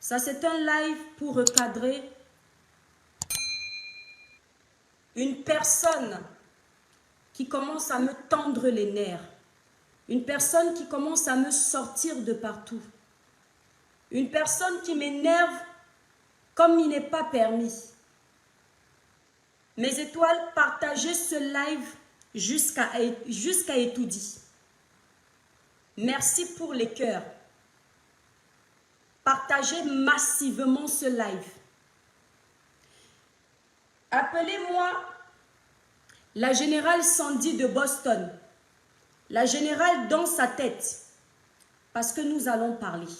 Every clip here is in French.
Ça, c'est un live pour recadrer une personne qui commence à me tendre les nerfs. Une personne qui commence à me sortir de partout. Une personne qui m'énerve comme il n'est pas permis. Mes étoiles, partagez ce live jusqu'à Etoudi. Merci pour les cœurs. Partagez massivement ce live. Appelez-moi la générale Sandy de Boston. La générale dans sa tête. Parce que nous allons parler.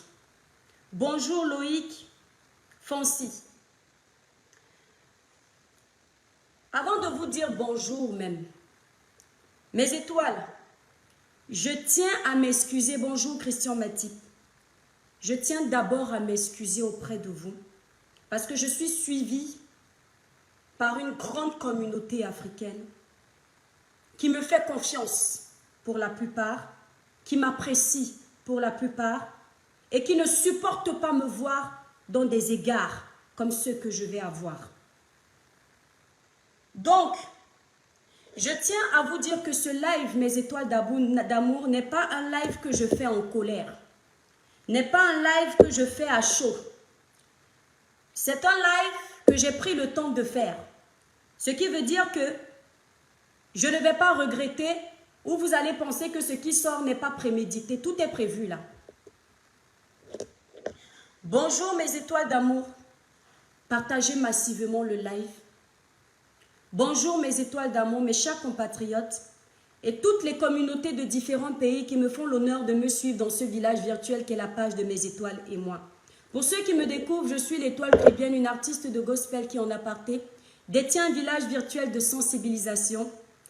Bonjour Loïc Fancy. Avant de vous dire bonjour même, mes étoiles, je tiens à m'excuser. Bonjour Christian Matip. Je tiens d'abord à m'excuser auprès de vous parce que je suis suivie par une grande communauté africaine qui me fait confiance pour la plupart, qui m'apprécie pour la plupart et qui ne supporte pas me voir dans des égards comme ceux que je vais avoir. Donc, je tiens à vous dire que ce live, mes étoiles d'amour, n'est pas un live que je fais en colère. N'est pas un live que je fais à chaud. C'est un live que j'ai pris le temps de faire. Ce qui veut dire que je ne vais pas regretter ou vous allez penser que ce qui sort n'est pas prémédité. Tout est prévu là. Bonjour mes étoiles d'amour. Partagez massivement le live. Bonjour mes étoiles d'amour, mes chers compatriotes et toutes les communautés de différents pays qui me font l'honneur de me suivre dans ce village virtuel qu'est la page de mes étoiles et moi. Pour ceux qui me découvrent, je suis l'étoile chrétienne, une artiste de gospel qui en aparté détient un village virtuel de sensibilisation,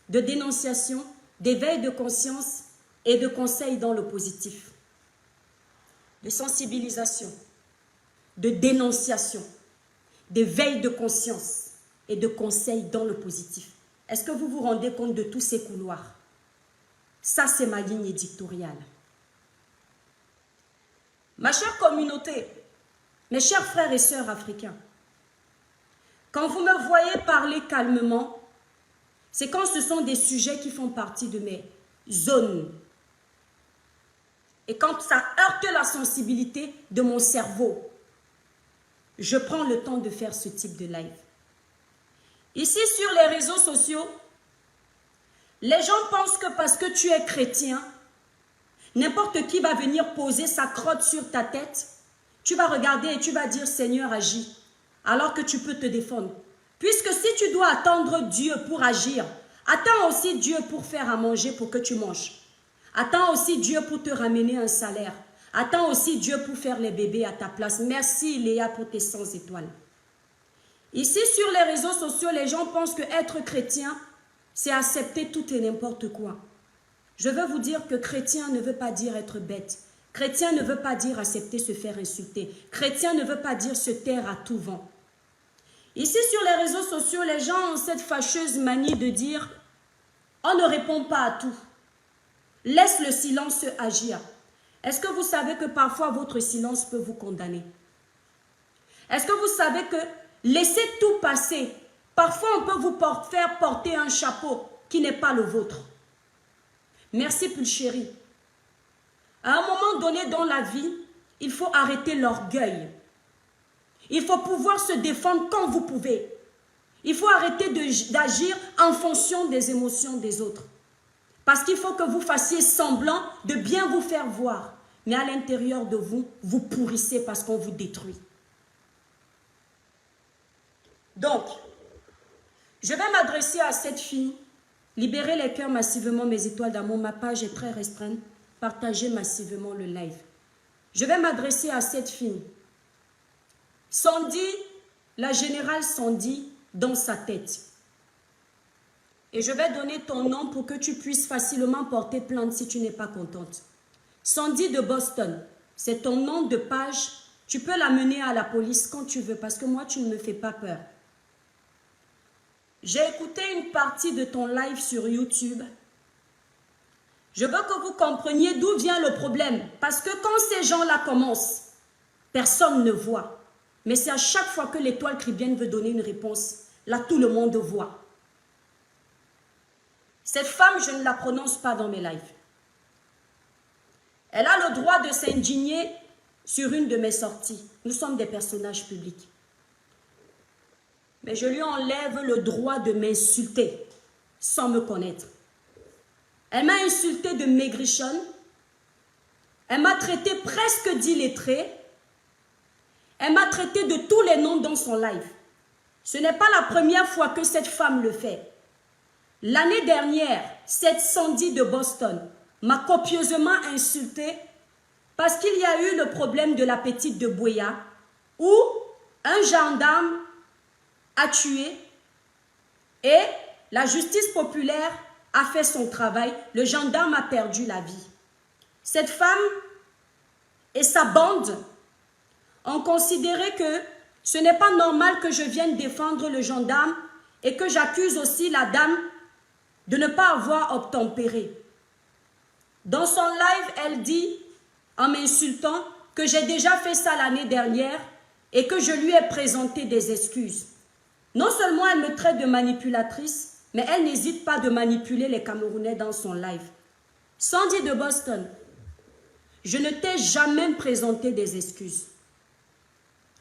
de dénonciation, d'éveil de conscience et de conseils dans le positif. De sensibilisation, de dénonciation, d'éveil de conscience et de conseils dans le positif. Est-ce que vous vous rendez compte de tous ces couloirs? Ça, c'est ma ligne éditoriale. Ma chère communauté, mes chers frères et sœurs africains, quand vous me voyez parler calmement, c'est quand ce sont des sujets qui font partie de mes zones. Et quand ça heurte la sensibilité de mon cerveau, je prends le temps de faire ce type de live. Ici, sur les réseaux sociaux, les gens pensent que parce que tu es chrétien, n'importe qui va venir poser sa crotte sur ta tête, tu vas regarder et tu vas dire « Seigneur, agis », alors que tu peux te défendre. Puisque si tu dois attendre Dieu pour agir, attends aussi Dieu pour faire à manger pour que tu manges. Attends aussi Dieu pour te ramener un salaire. Attends aussi Dieu pour faire les bébés à ta place. Merci Léa pour tes 100 étoiles. Ici, sur les réseaux sociaux, les gens pensent que être chrétien, c'est accepter tout et n'importe quoi. Je veux vous dire que chrétien ne veut pas dire être bête. Chrétien ne veut pas dire accepter se faire insulter. Chrétien ne veut pas dire se taire à tout vent. Ici, sur les réseaux sociaux, les gens ont cette fâcheuse manie de dire « on ne répond pas à tout. Laisse le silence agir. » Est-ce que vous savez que parfois votre silence peut vous condamner? Est-ce que vous savez que laisser tout passer, parfois on peut vous faire porter un chapeau qui n'est pas le vôtre? Merci Pulchéri. À un moment donné dans la vie, il faut arrêter l'orgueil. Il faut pouvoir se défendre quand vous pouvez. Il faut arrêter d'agir en fonction des émotions des autres. Parce qu'il faut que vous fassiez semblant de bien vous faire voir. Mais à l'intérieur de vous, vous pourrissez parce qu'on vous détruit. Donc, je vais m'adresser à cette fille. Libérez les cœurs massivement, mes étoiles d'amour. Ma page est très restreinte. Partagez massivement le live. Je vais m'adresser à cette fille. Sandy, la générale Sandy, dans sa tête. Et je vais donner ton nom pour que tu puisses facilement porter plainte si tu n'es pas contente. Sandy de Boston, c'est ton nom de page. Tu peux l'amener à la police quand tu veux parce que moi, tu ne me fais pas peur. J'ai écouté une partie de ton live sur YouTube. Je veux que vous compreniez d'où vient le problème. Parce que quand ces gens-là commencent Personne ne voit. Mais c'est à chaque fois que l'étoile caribéenne veut donner une réponse. Là, tout le monde voit. Cette femme, je ne la prononce pas dans mes lives. Elle a le droit de s'indigner sur une de mes sorties. Nous sommes des personnages publics. Mais je lui enlève le droit de m'insulter sans me connaître. Elle m'a insulté de maigrichonne. Elle m'a traité presque d'illettrée. Elle m'a traité de tous les noms dans son live. Ce n'est pas la première fois que cette femme le fait. L'année dernière, cette Sandy de Boston m'a copieusement insulté parce qu'il y a eu le problème de la petite de Buea où un gendarme a tué et la justice populaire a fait son travail. Le gendarme a perdu la vie. Cette femme et sa bande ont considéré que ce n'est pas normal que je vienne défendre le gendarme et que j'accuse aussi la dame de ne pas avoir obtempéré. Dans son live, elle dit, en m'insultant, que j'ai déjà fait ça l'année dernière et que je lui ai présenté des excuses. Non seulement elle me traite de manipulatrice, mais elle n'hésite pas de manipuler les Camerounais dans son live. Sandy de Boston, je ne t'ai jamais présenté des excuses.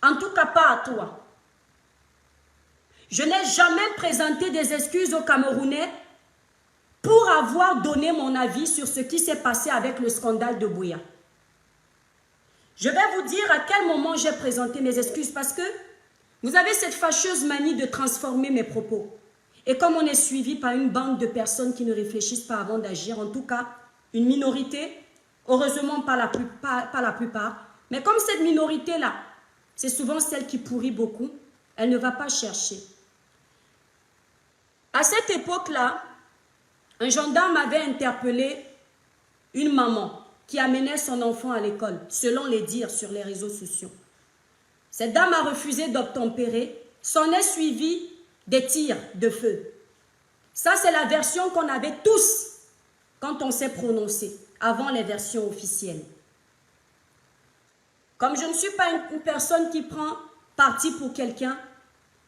En tout cas, pas à toi. Je n'ai jamais présenté des excuses aux Camerounais pour avoir donné mon avis sur ce qui s'est passé avec le scandale de Buea. Je vais vous dire à quel moment j'ai présenté mes excuses parce que vous avez cette fâcheuse manie de transformer mes propos. Et comme on est suivi par une bande de personnes qui ne réfléchissent pas avant d'agir, en tout cas une minorité, heureusement pas la plupart, mais comme cette minorité-là, c'est souvent celle qui pourrit beaucoup, elle ne va pas chercher. À cette époque-là, un gendarme avait interpellé une maman qui amenait son enfant à l'école, selon les dires sur les réseaux sociaux. Cette dame a refusé d'obtempérer, s'en est suivi des tirs de feu. Ça, c'est la version qu'on avait tous quand on s'est prononcé, avant les versions officielles. Comme je ne suis pas une personne qui prend parti pour quelqu'un,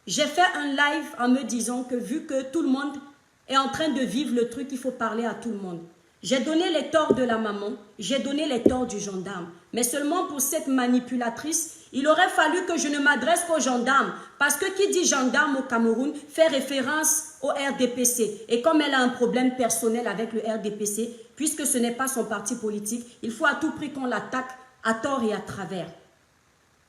j'ai fait un live en me disant que vu que tout le monde est en train de vivre le truc, il faut parler à tout le monde. J'ai donné les torts de la maman, j'ai donné les torts du gendarme. Mais seulement pour cette manipulatrice, il aurait fallu que je ne m'adresse qu'au gendarme. Parce que qui dit gendarme au Cameroun fait référence au RDPC. Et comme elle a un problème personnel avec le RDPC, puisque ce n'est pas son parti politique, il faut à tout prix qu'on l'attaque à tort et à travers.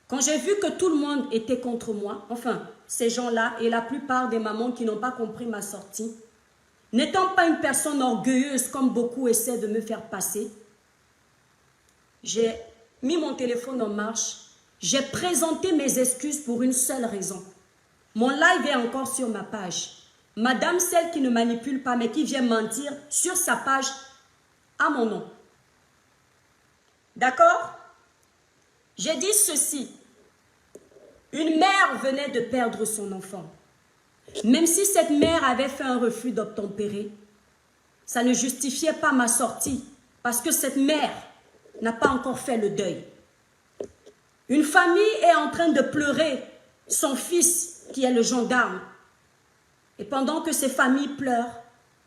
Quand j'ai vu que tout le monde était contre moi, enfin, ces gens-là et la plupart des mamans qui n'ont pas compris ma sortie, n'étant pas une personne orgueilleuse comme beaucoup essaient de me faire passer, j'ai mis mon téléphone en marche, j'ai présenté mes excuses pour une seule raison. Mon live est encore sur ma page. Madame, celle qui ne manipule pas mais qui vient mentir sur sa page à mon nom. D'accord? J'ai dit ceci. Une mère venait de perdre son enfant. Même si cette mère avait fait un refus d'obtempérer, ça ne justifiait pas ma sortie parce que cette mère n'a pas encore fait le deuil. Une famille est en train de pleurer son fils qui est le gendarme. Et pendant que ces familles pleurent,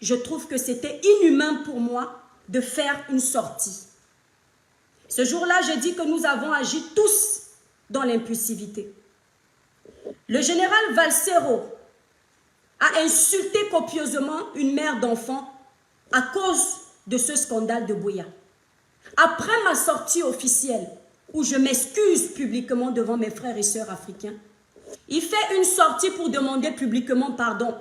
je trouve que c'était inhumain pour moi de faire une sortie. Ce jour-là, j'ai dit que nous avons agi tous dans l'impulsivité. Le général Valsero a insulté copieusement une mère d'enfant à cause de ce scandale de Buea. Après ma sortie officielle, où je m'excuse publiquement devant mes frères et sœurs africains, il fait une sortie pour demander publiquement pardon.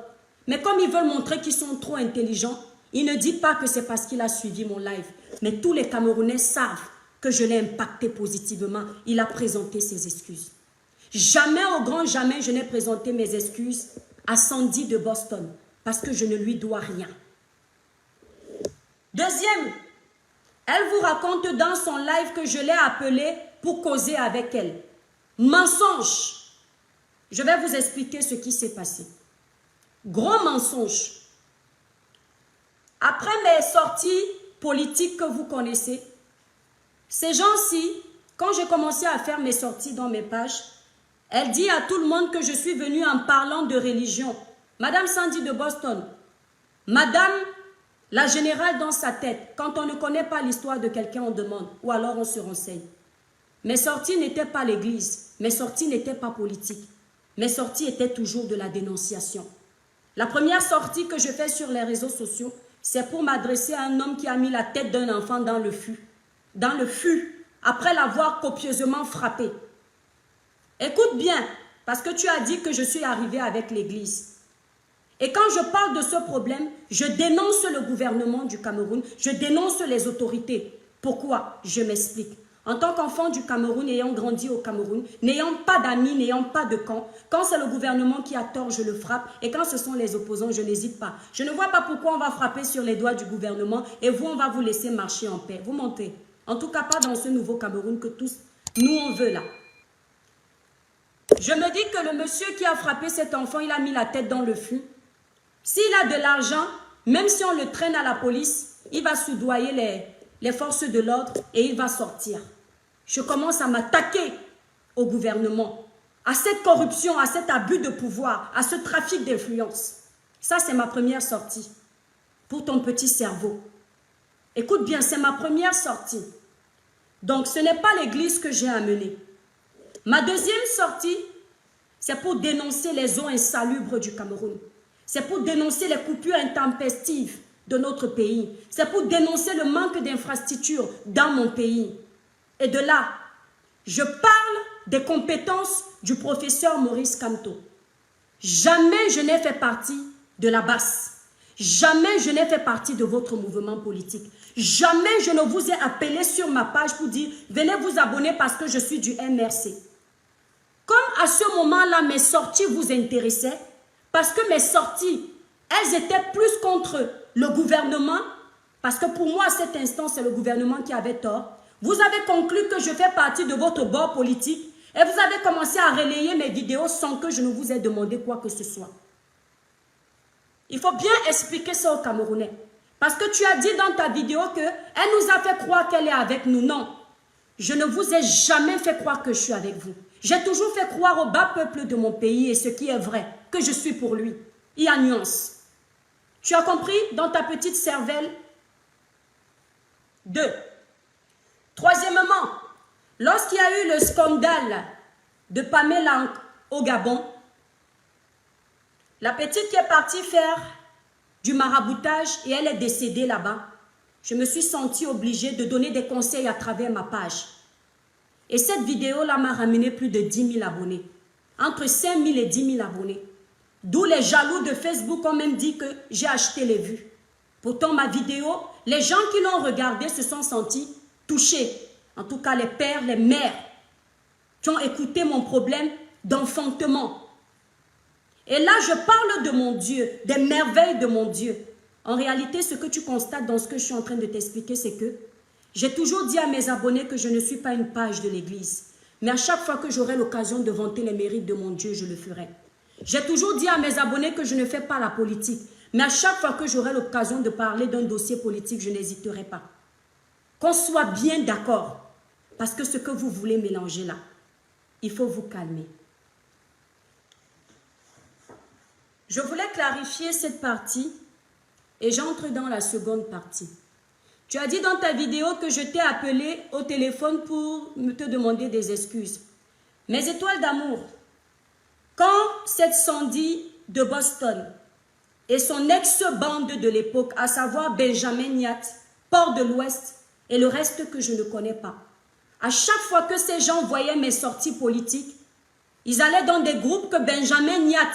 Mais comme ils veulent montrer qu'ils sont trop intelligents, il ne dit pas que c'est parce qu'il a suivi mon live. Mais tous les Camerounais savent que je l'ai impacté positivement. Il a présenté ses excuses. Jamais, au grand jamais, je n'ai présenté mes excuses à Sandy de Boston parce que je ne lui dois rien. Deuxième, elle vous raconte dans son live que je l'ai appelée pour causer avec elle. Mensonge. Je vais vous expliquer ce qui s'est passé. Gros mensonge. Après mes sorties politiques que vous connaissez, ces gens-ci, quand j'ai commencé à faire mes sorties dans mes pages, elle dit à tout le monde que je suis venue en parlant de religion. Madame Sandy de Boston, Madame la générale dans sa tête, quand on ne connaît pas l'histoire de quelqu'un, on demande, ou alors on se renseigne. Mes sorties n'étaient pas l'église, mes sorties n'étaient pas politiques, mes sorties étaient toujours de la dénonciation. La première sortie que je fais sur les réseaux sociaux, c'est pour m'adresser à un homme qui a mis la tête d'un enfant dans le fût, après l'avoir copieusement frappé. Écoute bien, parce que tu as dit que je suis arrivée avec l'église. Et quand je parle de ce problème, je dénonce le gouvernement du Cameroun, je dénonce les autorités. Pourquoi? Je m'explique. En tant qu'enfant du Cameroun, ayant grandi au Cameroun, n'ayant pas d'amis, n'ayant pas de camp, quand c'est le gouvernement qui a tort, je le frappe. Et quand ce sont les opposants, je n'hésite pas. Je ne vois pas pourquoi on va frapper sur les doigts du gouvernement et vous, on va vous laisser marcher en paix. Vous mentez. En tout cas, pas dans ce nouveau Cameroun que tous, nous, on veut là. Je me dis que le monsieur qui a frappé cet enfant, il a mis la tête dans le fût. S'il a de l'argent, même si on le traîne à la police, il va soudoyer les forces de l'ordre et il va sortir. Je commence à m'attaquer au gouvernement, à cette corruption, à cet abus de pouvoir, à ce trafic d'influence. Ça, c'est ma première sortie pour ton petit cerveau. Écoute bien, c'est ma première sortie. Donc, ce n'est pas l'église que j'ai amenée. Ma deuxième sortie, c'est pour dénoncer les eaux insalubres du Cameroun. C'est pour dénoncer les coupures intempestives de notre pays. C'est pour dénoncer le manque d'infrastructures dans mon pays. Et de là, je parle des compétences du professeur Maurice Kamto. Jamais je n'ai fait partie de la basse. Jamais je n'ai fait partie de votre mouvement politique. Jamais je ne vous ai appelé sur ma page pour dire « Venez vous abonner parce que je suis du MRC ». Comme à ce moment-là, mes sorties vous intéressaient, parce que mes sorties, elles étaient plus contre le gouvernement, parce que pour moi, à cet instant, c'est le gouvernement qui avait tort. Vous avez conclu que je fais partie de votre bord politique et vous avez commencé à relayer mes vidéos sans que je ne vous ai demandé quoi que ce soit. Il faut bien expliquer ça aux Camerounais. Parce que tu as dit dans ta vidéo qu'elle nous a fait croire qu'elle est avec nous. Non, je ne vous ai jamais fait croire que je suis avec vous. J'ai toujours fait croire au bas peuple de mon pays et ce qui est vrai, que je suis pour lui. Il y a nuance. Tu as compris dans ta petite cervelle? 2. Troisièmement, lorsqu'il y a eu le scandale de Pamela au Gabon, la petite qui est partie faire du maraboutage et elle est décédée là-bas, je me suis sentie obligée de donner des conseils à travers ma page. Et cette vidéo-là m'a ramené plus de 10 000 abonnés. Entre 5 000 et 10 000 abonnés. D'où les jaloux de Facebook ont même dit que j'ai acheté les vues. Pourtant, ma vidéo, les gens qui l'ont regardée se sont sentis touchés. En tout cas, les pères, les mères qui ont écouté mon problème d'enfantement. Et là, je parle de mon Dieu, des merveilles de mon Dieu. En réalité, ce que tu constates dans ce que je suis en train de t'expliquer, c'est que j'ai toujours dit à mes abonnés que je ne suis pas une page de l'église. Mais à chaque fois que j'aurai l'occasion de vanter les mérites de mon Dieu, je le ferai. J'ai toujours dit à mes abonnés que je ne fais pas la politique. Mais à chaque fois que j'aurai l'occasion de parler d'un dossier politique, je n'hésiterai pas. Qu'on soit bien d'accord. Parce que ce que vous voulez mélanger là, il faut vous calmer. Je voulais clarifier cette partie et j'entre dans la seconde partie. Tu as dit dans ta vidéo que je t'ai appelé au téléphone pour te demander des excuses. Mes étoiles d'amour, quand cette Sandy de Boston et son ex-bande de l'époque, à savoir Benjamin Nyat, Port de l'Ouest et le reste que je ne connais pas, à chaque fois que ces gens voyaient mes sorties politiques, ils allaient dans des groupes que Benjamin Nyat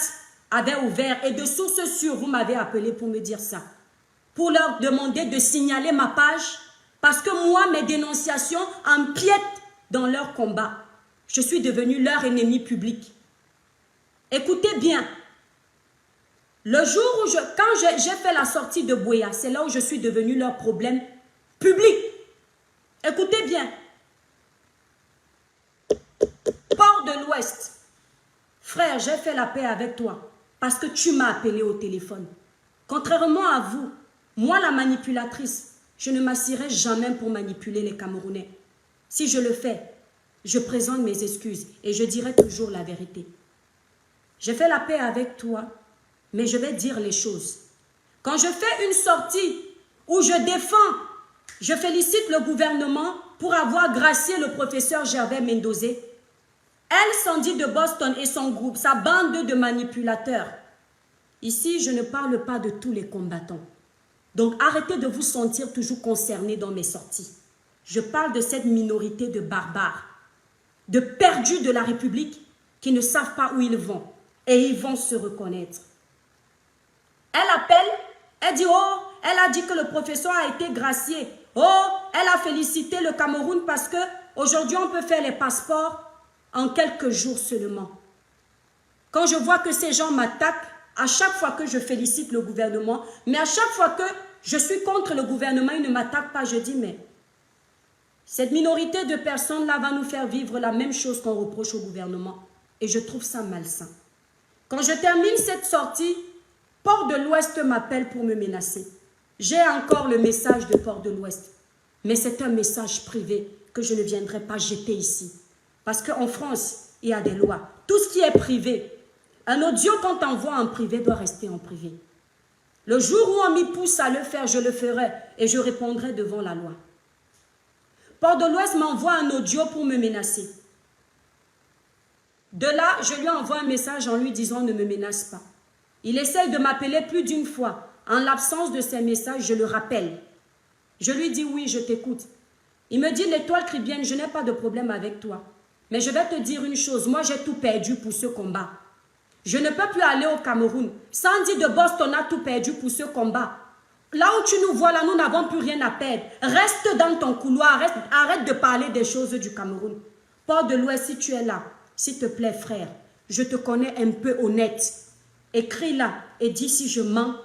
avait ouverts et de source sûre, vous m'avez appelé pour me dire ça. Pour leur demander de signaler ma page parce que moi, mes dénonciations empiètent dans leur combat. Je suis devenu leur ennemi public. Écoutez bien, le jour où quand j'ai fait la sortie de Buea, c'est là où je suis devenu leur problème public. Écoutez bien. Port de l'Ouest, frère, j'ai fait la paix avec toi parce que tu m'as appelé au téléphone. Contrairement à vous, moi, la manipulatrice, je ne m'assierai jamais pour manipuler les Camerounais. Si je le fais, je présente mes excuses et je dirai toujours la vérité. J'ai fait la paix avec toi, mais je vais dire les choses. Quand je fais une sortie où je défends, je félicite le gouvernement pour avoir gracié le professeur Gervais Mendozé, elle, Sandy de Boston et son groupe, sa bande de manipulateurs. Ici, je ne parle pas de tous les combattants. Donc, arrêtez de vous sentir toujours concernés dans mes sorties. Je parle de cette minorité de barbares, de perdus de la République qui ne savent pas où ils vont et ils vont se reconnaître. Elle appelle, elle dit, oh, elle a dit que le professeur a été gracié. Oh, elle a félicité le Cameroun parce que aujourd'hui on peut faire les passeports en quelques jours seulement. Quand je vois que ces gens m'attaquent, à chaque fois que je félicite le gouvernement, mais à chaque fois que je suis contre le gouvernement, ils ne m'attaquent pas, je dis, mais cette minorité de personnes-là va nous faire vivre la même chose qu'on reproche au gouvernement. Et je trouve ça malsain. Quand je termine cette sortie, Port de l'Ouest m'appelle pour me menacer. J'ai encore le message de Port de l'Ouest. Mais c'est un message privé que je ne viendrai pas jeter ici. Parce qu'en France, il y a des lois. Tout ce qui est privé, un audio qu'on t'envoie en privé doit rester en privé. Le jour où on m'y pousse à le faire, je le ferai et je répondrai devant la loi. Port de l'Ouest m'envoie un audio pour me menacer. De là, je lui envoie un message en lui disant « Ne me menace pas ». Il essaye de m'appeler plus d'une fois. En l'absence de ces messages, je le rappelle. Je lui dis « Oui, je t'écoute ». Il me dit « L'Étoile Caribéenne, je n'ai pas de problème avec toi. Mais je vais te dire une chose, moi j'ai tout perdu pour ce combat. Je ne peux plus aller au Cameroun. Sandy de Boston a tout perdu pour ce combat. Là où tu nous vois, là, nous n'avons plus rien à perdre. Reste dans ton couloir, arrête de parler des choses du Cameroun. Port de l'Ouest, si tu es là, s'il te plaît, frère, je te connais un peu honnête. Écris là et dis si je mens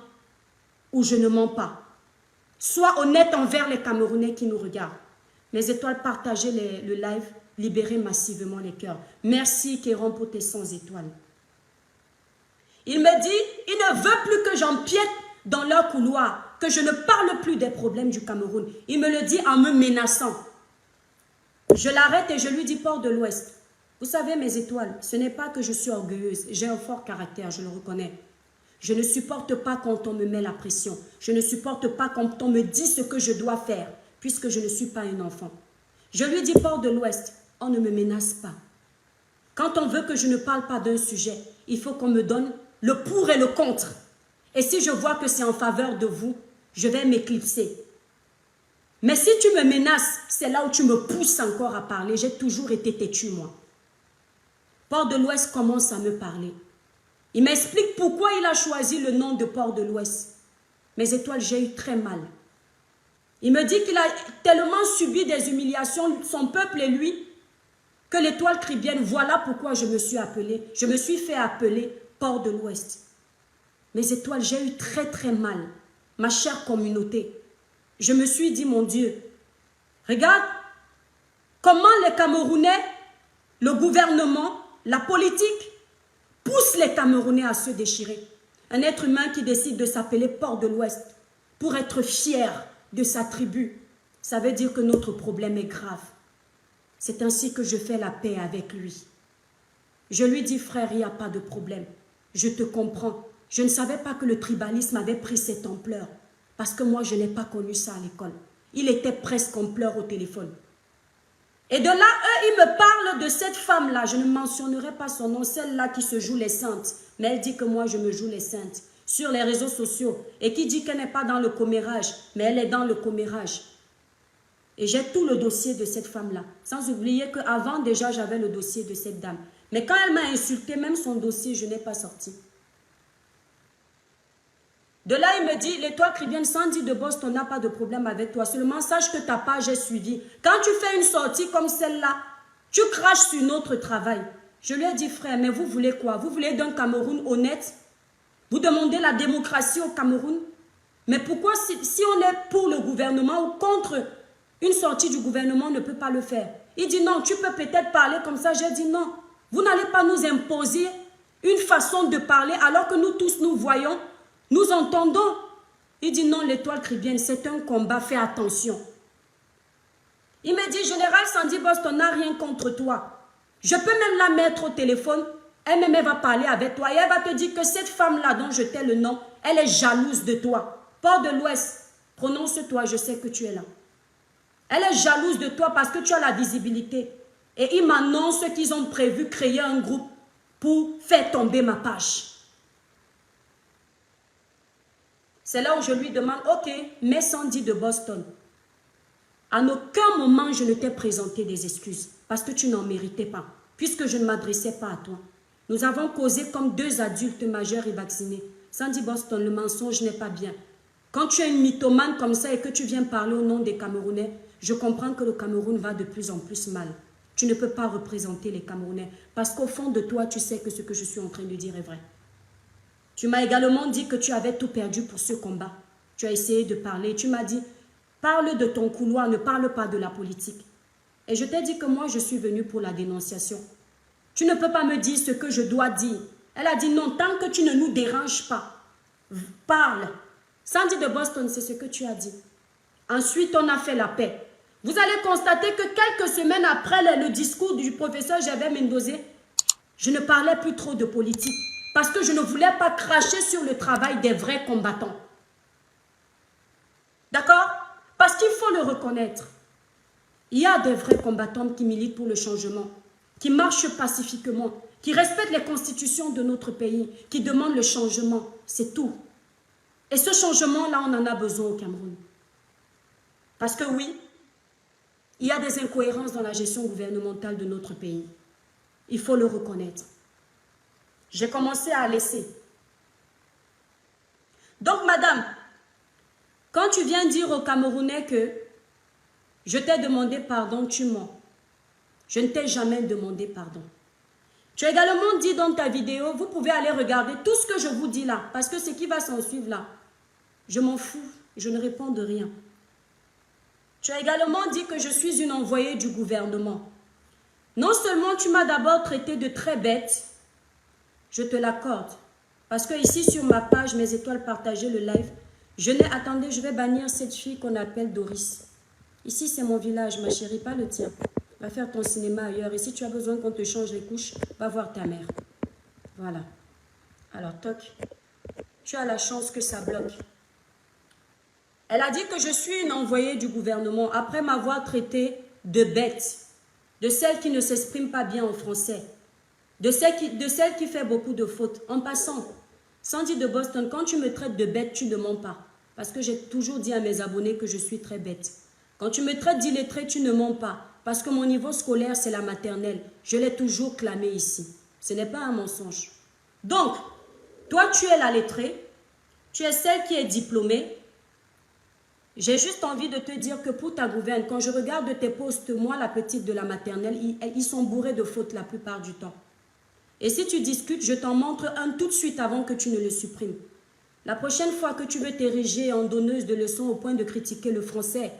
ou je ne mens pas. Sois honnête envers les Camerounais qui nous regardent. Mes étoiles, partagez le live, libérez massivement les cœurs. Merci, Kéron, pour tes 100 étoiles. Il me dit, il ne veut plus que j'empiète dans leur couloir, que je ne parle plus des problèmes du Cameroun. Il me le dit en me menaçant. Je l'arrête et je lui dis, Port de l'Ouest. Vous savez, mes étoiles, ce n'est pas que je suis orgueilleuse. J'ai un fort caractère, je le reconnais. Je ne supporte pas quand on me met la pression. Je ne supporte pas quand on me dit ce que je dois faire, puisque je ne suis pas un enfant. Je lui dis, Port de l'Ouest, on ne me menace pas. Quand on veut que je ne parle pas d'un sujet, il faut qu'on me donne le pour et le contre. Et si je vois que c'est en faveur de vous, je vais m'éclipser. Mais si tu me menaces, c'est là où tu me pousses encore à parler. J'ai toujours été têtu, moi. Port de l'Ouest commence à me parler. Il m'explique pourquoi il a choisi le nom de Port de l'Ouest. Mes étoiles, j'ai eu très mal. Il me dit qu'il a tellement subi des humiliations, son peuple et lui, que l'Étoile Caribéenne, voilà pourquoi je me suis fait appeler Port de l'Ouest. Mes étoiles, j'ai eu très très mal. Ma chère communauté, je me suis dit, mon Dieu, regarde comment les Camerounais, le gouvernement, la politique, poussent les Camerounais à se déchirer. Un être humain qui décide de s'appeler Port de l'Ouest pour être fier de sa tribu, ça veut dire que notre problème est grave. C'est ainsi que je fais la paix avec lui. Je lui dis, frère, il n'y a pas de problème. Je te comprends. Je ne savais pas que le tribalisme avait pris cette ampleur. Parce que moi, je n'ai pas connu ça à l'école. Il était presque en pleurs au téléphone. Et de là, eux, ils me parlent de cette femme-là. Je ne mentionnerai pas son nom, celle-là qui se joue les saintes. Mais elle dit que moi, je me joue les saintes sur les réseaux sociaux. Et qui dit qu'elle n'est pas dans le commérage, mais elle est dans le commérage. Et j'ai tout le dossier de cette femme-là. Sans oublier qu'avant, déjà, j'avais le dossier de cette dame. Mais quand elle m'a insulté, même son dossier, je n'ai pas sorti. De là, il me dit, l'Étoile Caribéenne, Sandy de Boston, n'a pas de problème avec toi. Seulement, sache que ta page est suivie. Quand tu fais une sortie comme celle-là, tu craches sur notre travail. Je lui ai dit, frère, mais vous voulez quoi? Vous voulez d'un Cameroun honnête? Vous demandez la démocratie au Cameroun? Mais pourquoi, si on est pour le gouvernement ou contre une sortie du gouvernement, on ne peut pas le faire? Il dit, non, tu peux peut-être parler comme ça. J'ai dit, non, vous n'allez pas nous imposer une façon de parler alors que nous tous, nous voyons. Nous entendons. Il dit non, l'Étoile Caribéenne, c'est un combat, fais attention. Il me dit, Général Sandy Boston n'a rien contre toi. Je peux même la mettre au téléphone. Elle-même va parler avec toi et elle va te dire que cette femme-là dont je t'ai le nom, elle est jalouse de toi. Port de l'Ouest, prononce-toi, je sais que tu es là. Elle est jalouse de toi parce que tu as la visibilité. Et ils m'annoncent qu'ils ont prévu créer un groupe pour faire tomber ma page. C'est là où je lui demande, ok, mais Sandy de Boston, en aucun moment je ne t'ai présenté des excuses parce que tu n'en méritais pas, puisque je ne m'adressais pas à toi. Nous avons causé comme deux adultes majeurs et vaccinés. Sandy Boston, le mensonge n'est pas bien. Quand tu es une mythomane comme ça et que tu viens parler au nom des Camerounais, je comprends que le Cameroun va de plus en plus mal. Tu ne peux pas représenter les Camerounais parce qu'au fond de toi, tu sais que ce que je suis en train de dire est vrai. Tu m'as également dit que tu avais tout perdu pour ce combat. Tu as essayé de parler. Tu m'as dit, parle de ton couloir, ne parle pas de la politique. Et je t'ai dit que moi, je suis venue pour la dénonciation. Tu ne peux pas me dire ce que je dois dire. Elle a dit non, tant que tu ne nous déranges pas, parle. Sandy de Boston, c'est ce que tu as dit. Ensuite, on a fait la paix. Vous allez constater que quelques semaines après le discours du professeur Gervais Mendozé, je ne parlais plus trop de politique parce que je ne voulais pas cracher sur le travail des vrais combattants. D'accord? Parce qu'il faut le reconnaître. Il y a des vrais combattants qui militent pour le changement, qui marchent pacifiquement, qui respectent les constitutions de notre pays, qui demandent le changement. C'est tout. Et ce changement-là, on en a besoin au Cameroun. Parce que oui, il y a des incohérences dans la gestion gouvernementale de notre pays. Il faut le reconnaître. J'ai commencé à laisser. Donc, madame, quand tu viens dire aux Camerounais que je t'ai demandé pardon, tu mens. Je ne t'ai jamais demandé pardon. Tu as également dit dans ta vidéo, vous pouvez aller regarder tout ce que je vous dis là, parce que ce qui va s'en suivre là, je m'en fous, je ne réponds de rien. Tu as également dit que je suis une envoyée du gouvernement. Non seulement tu m'as d'abord traité de très bête, je te l'accorde. Parce que ici sur ma page, mes étoiles partagées, le live, je n'ai... Attendez, je vais bannir cette fille qu'on appelle Doris. Ici c'est mon village, ma chérie, pas le tien. Va faire ton cinéma ailleurs. Et si tu as besoin qu'on te change les couches, va voir ta mère. Voilà. Alors, toc. Tu as la chance que ça bloque. Elle a dit que je suis une envoyée du gouvernement après m'avoir traité de bête, de celle qui ne s'exprime pas bien en français, de celle qui fait beaucoup de fautes. En passant, Sandy de Boston, quand tu me traites de bête, tu ne mens pas. Parce que j'ai toujours dit à mes abonnés que je suis très bête. Quand tu me traites d'illettré, tu ne mens pas. Parce que mon niveau scolaire, c'est la maternelle. Je l'ai toujours clamé ici. Ce n'est pas un mensonge. Donc, toi, tu es la lettrée. Tu es celle qui est diplômée. J'ai juste envie de te dire que pour ta gouverne, quand je regarde tes posts, moi, la petite de la maternelle, ils sont bourrés de fautes la plupart du temps. Et si tu discutes, je t'en montre un tout de suite avant que tu ne le supprimes. La prochaine fois que tu veux t'ériger en donneuse de leçons au point de critiquer le français,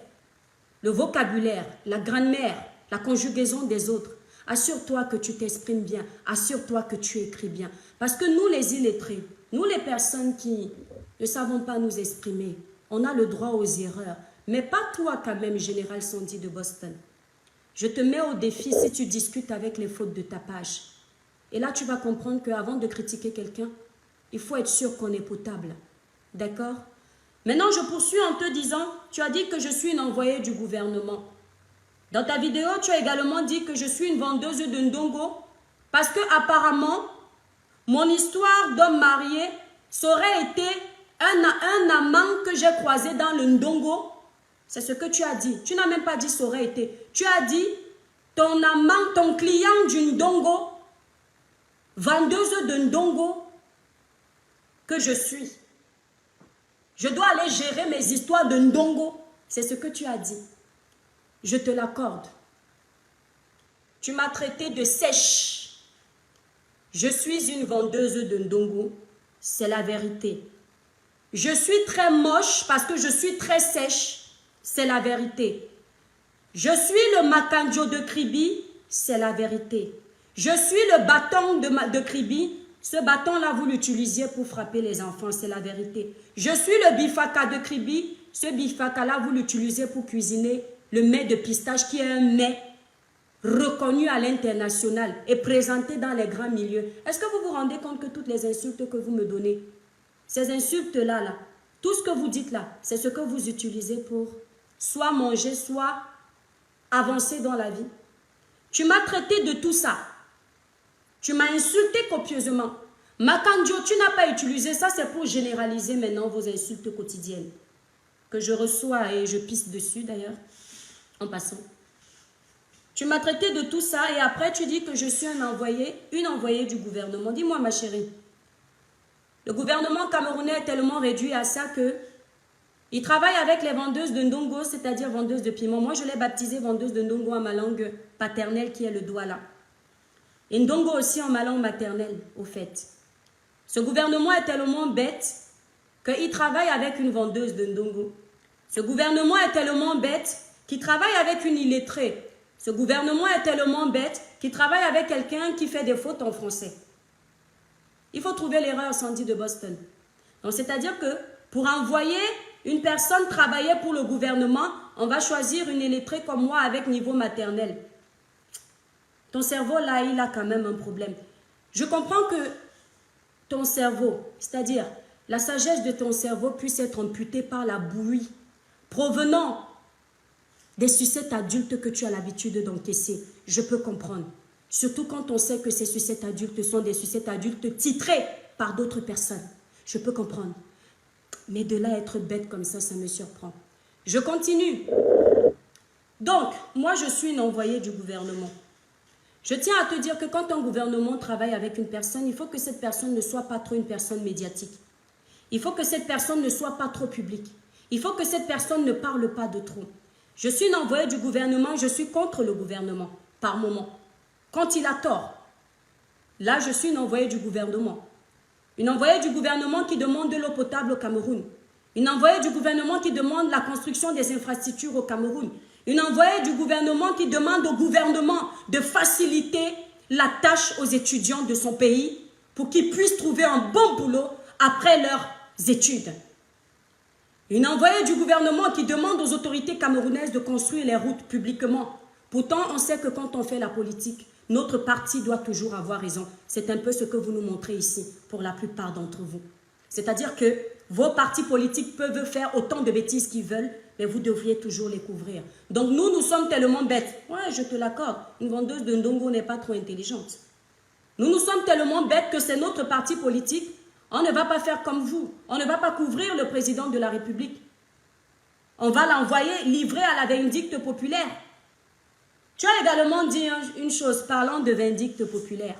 le vocabulaire, la grammaire, la conjugaison des autres, assure-toi que tu t'exprimes bien, assure-toi que tu écris bien. Parce que nous, les illettrés, nous, les personnes qui ne savons pas nous exprimer, on a le droit aux erreurs. Mais pas toi quand même, Général Sandy de Boston. Je te mets au défi si tu discutes avec les fautes de ta page. Et là, tu vas comprendre qu'avant de critiquer quelqu'un, il faut être sûr qu'on est potable. D'accord? Maintenant, je poursuis en te disant, tu as dit que je suis une envoyée du gouvernement. Dans ta vidéo, tu as également dit que je suis une vendeuse de ndongo parce que apparemment, mon histoire d'homme marié, ça aurait été un amant que j'ai croisé dans le ndongo. C'est ce que tu as dit. Tu n'as même pas dit ça aurait été. Tu as dit ton amant, ton client du ndongo, vendeuse de ndongo que je suis. Je dois aller gérer mes histoires de ndongo. C'est ce que tu as dit. Je te l'accorde. Tu m'as traité de sèche. Je suis une vendeuse de ndongo. C'est la vérité. Je suis très moche parce que je suis très sèche. C'est la vérité. Je suis le Makanjo de Kribi. C'est la vérité. Je suis le bâton de Kribi. Ce bâton-là, vous l'utilisiez pour frapper les enfants, c'est la vérité. Je suis le bifaka de Kribi. Ce bifaka-là, vous l'utilisez pour cuisiner le mets de pistache qui est un mets reconnu à l'international et présenté dans les grands milieux. Est-ce que vous vous rendez compte que toutes les insultes que vous me donnez, ces insultes-là, tout ce que vous dites là, c'est ce que vous utilisez pour soit manger, soit avancer dans la vie? Tu m'as traité de tout ça. Tu m'as insulté copieusement. Makandio, tu n'as pas utilisé ça, c'est pour généraliser maintenant vos insultes quotidiennes. Que je reçois et je pisse dessus d'ailleurs, en passant. Tu m'as traité de tout ça et après tu dis que je suis une envoyée du gouvernement. Dis-moi ma chérie, le gouvernement camerounais est tellement réduit à ça que il travaille avec les vendeuses de ndongo, c'est-à-dire vendeuses de piment. Moi je l'ai baptisée vendeuse de ndongo en ma langue paternelle qui est le douala. Et ndongo aussi en ma langue maternelle au fait. Ce gouvernement est tellement bête qu'il travaille avec une vendeuse de ndongo. Ce gouvernement est tellement bête qu'il travaille avec une illettrée. Ce gouvernement est tellement bête qu'il travaille avec quelqu'un qui fait des fautes en français. Il faut trouver l'erreur, Sandy de Boston. Donc, c'est-à-dire que pour envoyer une personne travailler pour le gouvernement, on va choisir une illettrée comme moi avec niveau maternel. Ton cerveau, là, il a quand même un problème. Je comprends que ton cerveau, c'est-à-dire la sagesse de ton cerveau puisse être amputée par la bouillie provenant des sucettes adultes que tu as l'habitude d'encaisser. Je peux comprendre. Surtout quand on sait que ces sucettes adultes sont des sucettes adultes titrées par d'autres personnes. Je peux comprendre. Mais de là à être bête comme ça me surprend. Je continue. Donc, moi je suis une envoyée du gouvernement. Je tiens à te dire que quand un gouvernement travaille avec une personne, il faut que cette personne ne soit pas trop une personne médiatique. Il faut que cette personne ne soit pas trop publique. Il faut que cette personne ne parle pas de trop. Je suis une envoyée du gouvernement, je suis contre le gouvernement, par moment. Quand il a tort, là je suis une envoyée du gouvernement. Une envoyée du gouvernement qui demande de l'eau potable au Cameroun. Une envoyée du gouvernement qui demande la construction des infrastructures au Cameroun. Une envoyée du gouvernement qui demande au gouvernement de faciliter la tâche aux étudiants de son pays pour qu'ils puissent trouver un bon boulot après leurs études. Une envoyée du gouvernement qui demande aux autorités camerounaises de construire les routes publiquement. Pourtant, on sait que quand on fait la politique, notre parti doit toujours avoir raison. C'est un peu ce que vous nous montrez ici, pour la plupart d'entre vous. C'est-à-dire que vos partis politiques peuvent faire autant de bêtises qu'ils veulent, mais vous devriez toujours les couvrir. Donc nous sommes tellement bêtes. Ouais, je te l'accorde. Une vendeuse de ndongo n'est pas trop intelligente. Nous sommes tellement bêtes que c'est notre parti politique. On ne va pas faire comme vous. On ne va pas couvrir le président de la République. On va l'envoyer livrer à la vindicte populaire. Tu as également dit une chose parlant de vindicte populaire.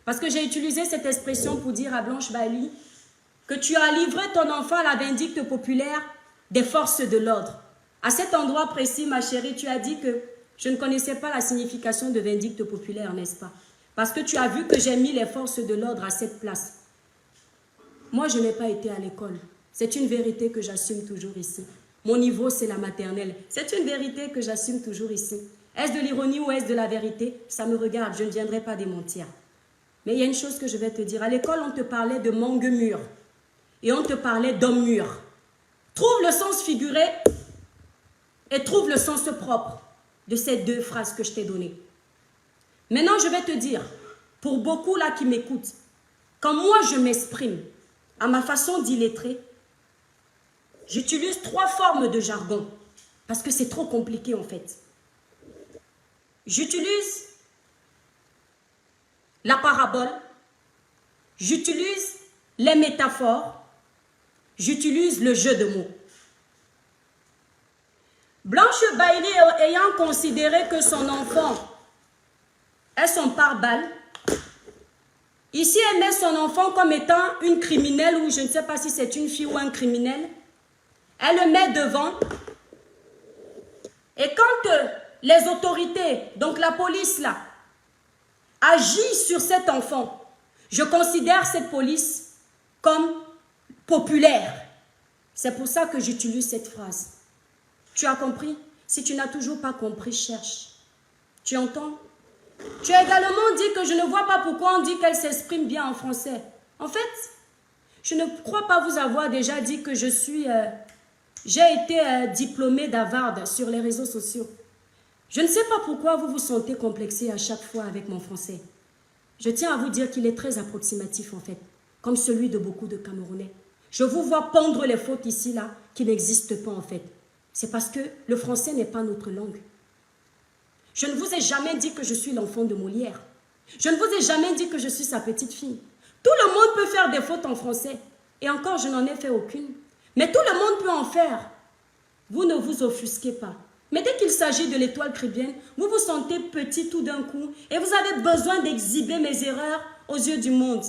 Parce que j'ai utilisé cette expression pour dire à Blanche Bailly que tu as livré ton enfant à la vindicte populaire des forces de l'ordre. À cet endroit précis, ma chérie, tu as dit que je ne connaissais pas la signification de vindicte populaire, n'est-ce pas? Parce que tu as vu que j'ai mis les forces de l'ordre à cette place. Moi, je n'ai pas été à l'école. C'est une vérité que j'assume toujours ici. Mon niveau, c'est la maternelle. C'est une vérité que j'assume toujours ici. Est-ce de l'ironie ou est-ce de la vérité? Ça me regarde, je ne viendrai pas démentir. Mais il y a une chose que je vais te dire. À l'école, on te parlait de mangue mûr et on te parlait d'homme mûr. Trouve le sens figuré et trouve le sens propre de ces deux phrases que je t'ai données. Maintenant, je vais te dire, pour beaucoup là qui m'écoutent, quand moi je m'exprime à ma façon d'illettré, j'utilise 3 formes de jargon parce que c'est trop compliqué en fait. J'utilise la parabole, j'utilise les métaphores, j'utilise le jeu de mots. Blanche Bailly ayant considéré que son enfant est son pare-balles, ici elle met son enfant comme étant une criminelle ou je ne sais pas si c'est une fille ou un criminel. Elle le met devant et quand les autorités, donc la police là, agit sur cet enfant, je considère cette police comme populaire. C'est pour ça que j'utilise cette phrase. Tu as compris? Si tu n'as toujours pas compris, cherche. Tu entends? Tu as également dit que je ne vois pas pourquoi on dit qu'elle s'exprime bien en français. En fait, je ne crois pas vous avoir déjà dit que je suis J'ai été diplômée d'Harvard sur les réseaux sociaux. Je ne sais pas pourquoi vous vous sentez complexé à chaque fois avec mon français. Je tiens à vous dire qu'il est très approximatif en fait, comme celui de beaucoup de Camerounais. Je vous vois pondre les fautes ici, là, qui n'existent pas en fait. C'est parce que le français n'est pas notre langue. Je ne vous ai jamais dit que je suis l'enfant de Molière. Je ne vous ai jamais dit que je suis sa petite fille. Tout le monde peut faire des fautes en français. Et encore, je n'en ai fait aucune. Mais tout le monde peut en faire. Vous ne vous offusquez pas. Mais dès qu'il s'agit de l'étoile chrétienne, vous vous sentez petit tout d'un coup et vous avez besoin d'exhiber mes erreurs aux yeux du monde.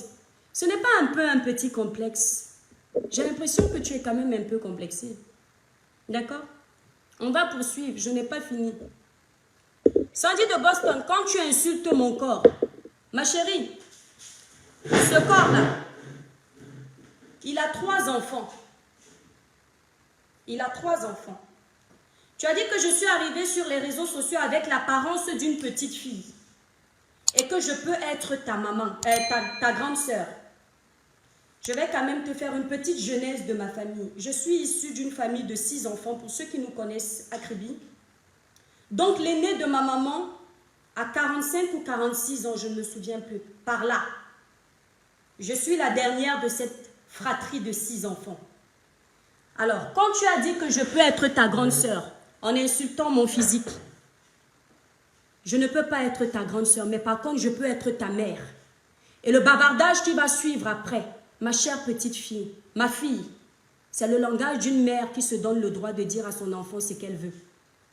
Ce n'est pas un peu un petit complexe. J'ai l'impression que tu es quand même un peu complexé. D'accord? On va poursuivre, je n'ai pas fini. Sandy de Boston, quand tu insultes mon corps, ma chérie, ce corps-là, il a 3 enfants. Il a 3 enfants. Tu as dit que je suis arrivée sur les réseaux sociaux avec l'apparence d'une petite fille et que je peux être ta maman, ta grande sœur. Je vais quand même te faire une petite genèse de ma famille. Je suis issue d'une famille de 6 enfants, pour ceux qui nous connaissent à Kribi. Donc l'aîné de ma maman a 45 ou 46 ans, je ne me souviens plus, par là. Je suis la dernière de cette fratrie de 6 enfants. Alors, quand tu as dit que je peux être ta grande sœur, en insultant mon physique, je ne peux pas être ta grande sœur, mais par contre, je peux être ta mère. Et le bavardage qui va suivre après, ma chère petite fille, ma fille, c'est le langage d'une mère qui se donne le droit de dire à son enfant ce qu'elle veut.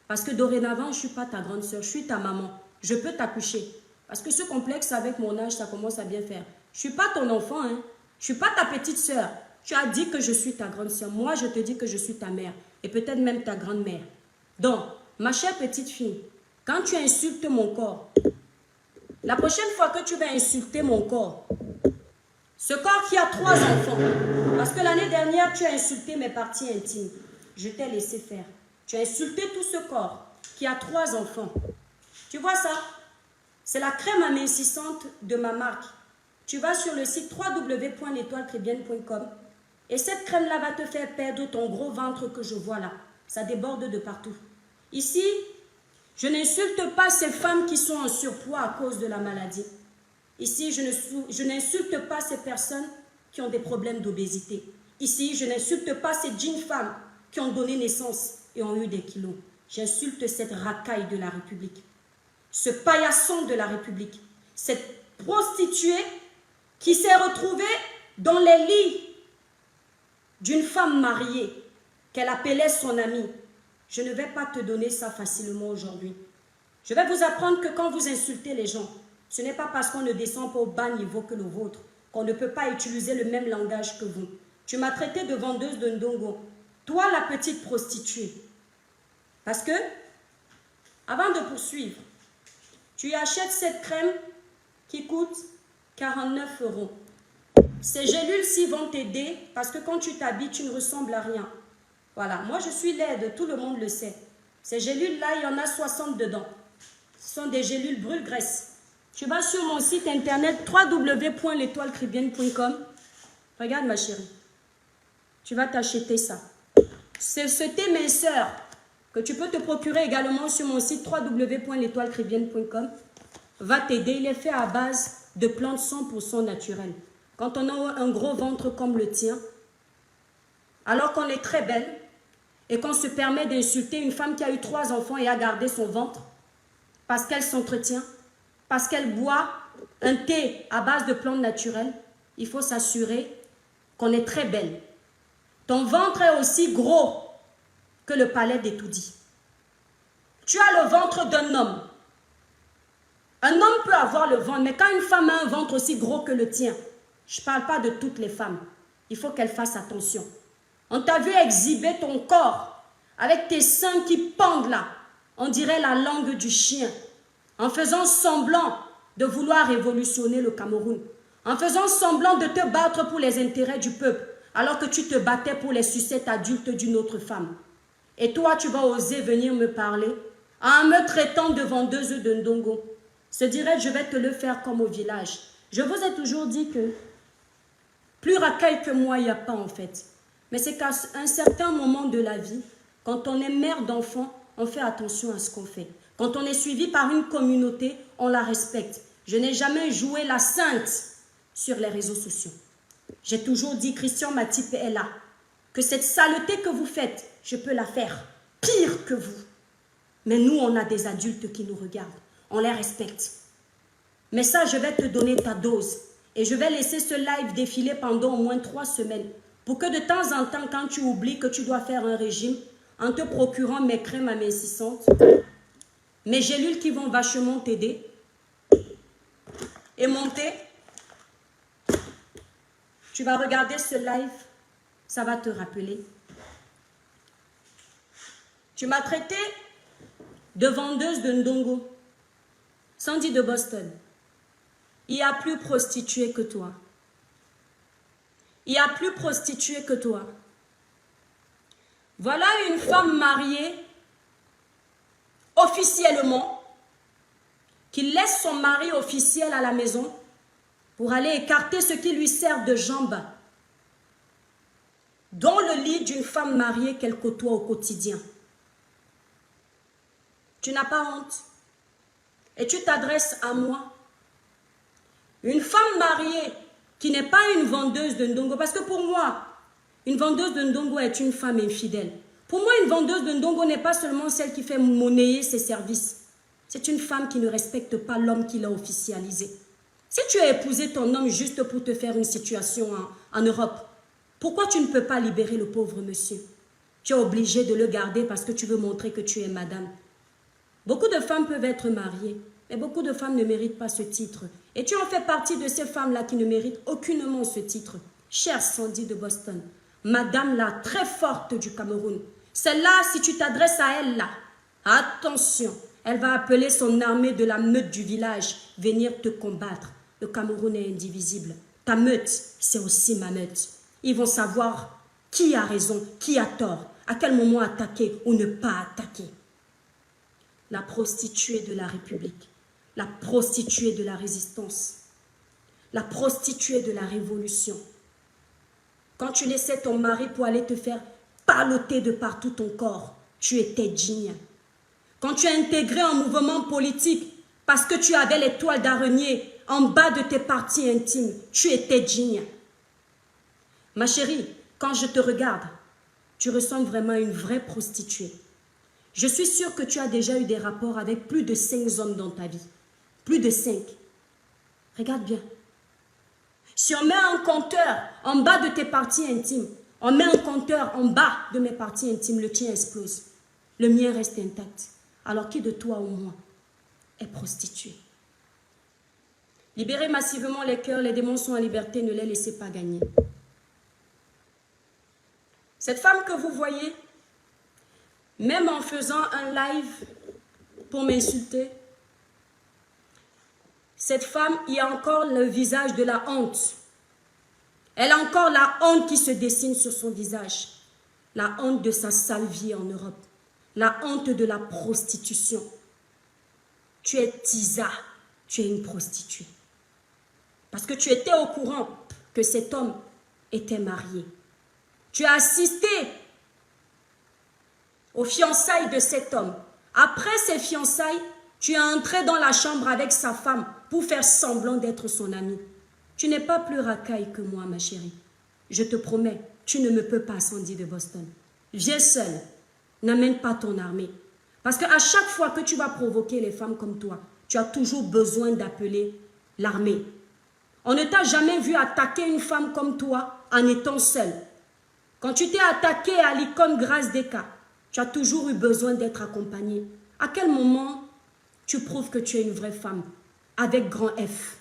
Parce que dorénavant, je ne suis pas ta grande sœur, je suis ta maman. Je peux t'accoucher. Parce que ce complexe avec mon âge, ça commence à bien faire. Je ne suis pas ton enfant, hein. Je ne suis pas ta petite sœur. Tu as dit que je suis ta grande sœur. Moi, je te dis que je suis ta mère. Et peut-être même ta grande-mère. Donc, ma chère petite fille, quand tu insultes mon corps, la prochaine fois que tu vas insulter mon corps, ce corps qui a 3 enfants, parce que l'année dernière, tu as insulté mes parties intimes, je t'ai laissé faire. Tu as insulté tout ce corps qui a 3 enfants. Tu vois ça? C'est la crème amincissante de ma marque. Tu vas sur le site www.l'etoiletrébienne.com et cette crème-là va te faire perdre ton gros ventre que je vois là. Ça déborde de partout. Ici, je n'insulte pas ces femmes qui sont en surpoids à cause de la maladie. Ici, je n'insulte pas ces personnes qui ont des problèmes d'obésité. Ici, je n'insulte pas ces jeunes femmes qui ont donné naissance et ont eu des kilos. J'insulte cette racaille de la République, ce paillasson de la République, cette prostituée qui s'est retrouvée dans les lits d'une femme mariée qu'elle appelait son amie. Je ne vais pas te donner ça facilement aujourd'hui. Je vais vous apprendre que quand vous insultez les gens, ce n'est pas parce qu'on ne descend pas au bas niveau que le vôtre, qu'on ne peut pas utiliser le même langage que vous. Tu m'as traité de vendeuse de ndongo. Toi, la petite prostituée. Parce que, avant de poursuivre, tu achètes cette crème qui coûte 49 €. Ces gélules-ci vont t'aider parce que quand tu t'habilles, tu ne ressembles à rien. Voilà, moi je suis laide, tout le monde le sait. Ces gélules-là, il y en a 60 dedans. Ce sont des gélules brûle-graisse. Tu vas sur mon site internet www.l'etoiletrébienne.com. Regarde ma chérie. Tu vas t'acheter ça. C'est ce thé minceur que tu peux te procurer également sur mon site www.l'etoiletrébienne.com va t'aider. Il est fait à base de plantes 100% naturelles. Quand on a un gros ventre comme le tien, alors qu'on est très belle et qu'on se permet d'insulter une femme qui a eu 3 enfants et a gardé son ventre parce qu'elle s'entretient, parce qu'elle boit un thé à base de plantes naturelles, il faut s'assurer qu'on est très belle. Ton ventre est aussi gros que le palais d'Etoudi. Tu as le ventre d'un homme. Un homme peut avoir le ventre, mais quand une femme a un ventre aussi gros que le tien, je ne parle pas de toutes les femmes, il faut qu'elles fassent attention. On t'a vu exhiber ton corps avec tes seins qui pendent là, on dirait la langue du chien, en faisant semblant de vouloir révolutionner le Cameroun, en faisant semblant de te battre pour les intérêts du peuple, alors que tu te battais pour les sucettes adultes d'une autre femme. Et toi, tu vas oser venir me parler en me traitant de vendeuse de ndongo. Se dirait, je vais te le faire comme au village. Je vous ai toujours dit que plus racaille que moi, il n'y a pas en fait. Mais c'est qu'à un certain moment de la vie, quand on est mère d'enfant, on fait attention à ce qu'on fait. Quand on est suivi par une communauté, on la respecte. Je n'ai jamais joué la sainte sur les réseaux sociaux. J'ai toujours dit, Christian Matip est là, que cette saleté que vous faites, je peux la faire pire que vous. Mais nous, on a des adultes qui nous regardent. On les respecte. Mais ça, je vais te donner ta dose. Et je vais laisser ce live défiler pendant au moins 3 semaines. Pour que de temps en temps, quand tu oublies que tu dois faire un régime, en te procurant mes crèmes amincissantes, mes gélules qui vont vachement t'aider, et monter, tu vas regarder ce live, ça va te rappeler. Tu m'as traité de vendeuse de Ndongo, Sandy de Boston. Il y a plus prostituée que toi. Il y a plus prostituée que toi. Voilà une femme mariée, officiellement, qui laisse son mari officiel à la maison pour aller écarter ce qui lui sert de jambe dans le lit d'une femme mariée qu'elle côtoie au quotidien. Tu n'as pas honte. Et tu t'adresses à moi. Une femme mariée qui n'est pas une vendeuse de Ndongo. Parce que pour moi, une vendeuse de Ndongo est une femme infidèle. Pour moi, une vendeuse de Ndongo n'est pas seulement celle qui fait monnayer ses services. C'est une femme qui ne respecte pas l'homme qui l'a officialisé. Si tu as épousé ton homme juste pour te faire une situation en Europe, pourquoi tu ne peux pas libérer le pauvre monsieur? Tu es obligé de le garder parce que tu veux montrer que tu es madame. Beaucoup de femmes peuvent être mariées, mais beaucoup de femmes ne méritent pas ce titre. Et tu en fais partie de ces femmes-là qui ne méritent aucunement ce titre. Chère Sandy de Boston, madame la très forte du Cameroun, celle-là, si tu t'adresses à elle là, attention, elle va appeler son armée de la meute du village, venir te combattre. Le Cameroun est indivisible. Ta meute, c'est aussi ma meute. Ils vont savoir qui a raison, qui a tort, à quel moment attaquer ou ne pas attaquer. La prostituée de la République, la prostituée de la résistance, la prostituée de la révolution. Quand tu laissais ton mari pour aller te faire palloter de partout ton corps, tu étais digne. Quand tu as intégré un mouvement politique parce que tu avais les toiles d'araignée en bas de tes parties intimes, tu étais digne. Ma chérie, quand je te regarde, tu ressembles vraiment à une vraie prostituée. Je suis sûre que tu as déjà eu des rapports avec plus de 5 hommes dans ta vie. Plus de 5. Regarde bien. Si on met un compteur en bas de tes parties intimes, on met un compteur en bas de mes parties intimes, le tien explose. Le mien reste intact. Alors qui de toi ou moi est prostituée? Libérez massivement les cœurs, les démons sont en liberté, ne les laissez pas gagner. Cette femme que vous voyez, même en faisant un live pour m'insulter, cette femme, il y a encore le visage de la honte. Elle a encore la honte qui se dessine sur son visage. La honte de sa sale vie en Europe. La honte de la prostitution. Tu es Tisa, tu es une prostituée. Parce que tu étais au courant que cet homme était marié. Tu as assisté aux fiançailles de cet homme. Après ces fiançailles, tu es entré dans la chambre avec sa femme pour faire semblant d'être son ami. Tu n'es pas plus racaille que moi, ma chérie. Je te promets, tu ne me peux pas, Sandy de Boston. Viens seule. N'amène pas ton armée. Parce qu'à chaque fois que tu vas provoquer les femmes comme toi, tu as toujours besoin d'appeler l'armée. On ne t'a jamais vu attaquer une femme comme toi en étant seule. Quand tu t'es attaqué à l'icône Grâce Deka, tu as toujours eu besoin d'être accompagnée. À quel moment tu prouves que tu es une vraie femme avec grand F?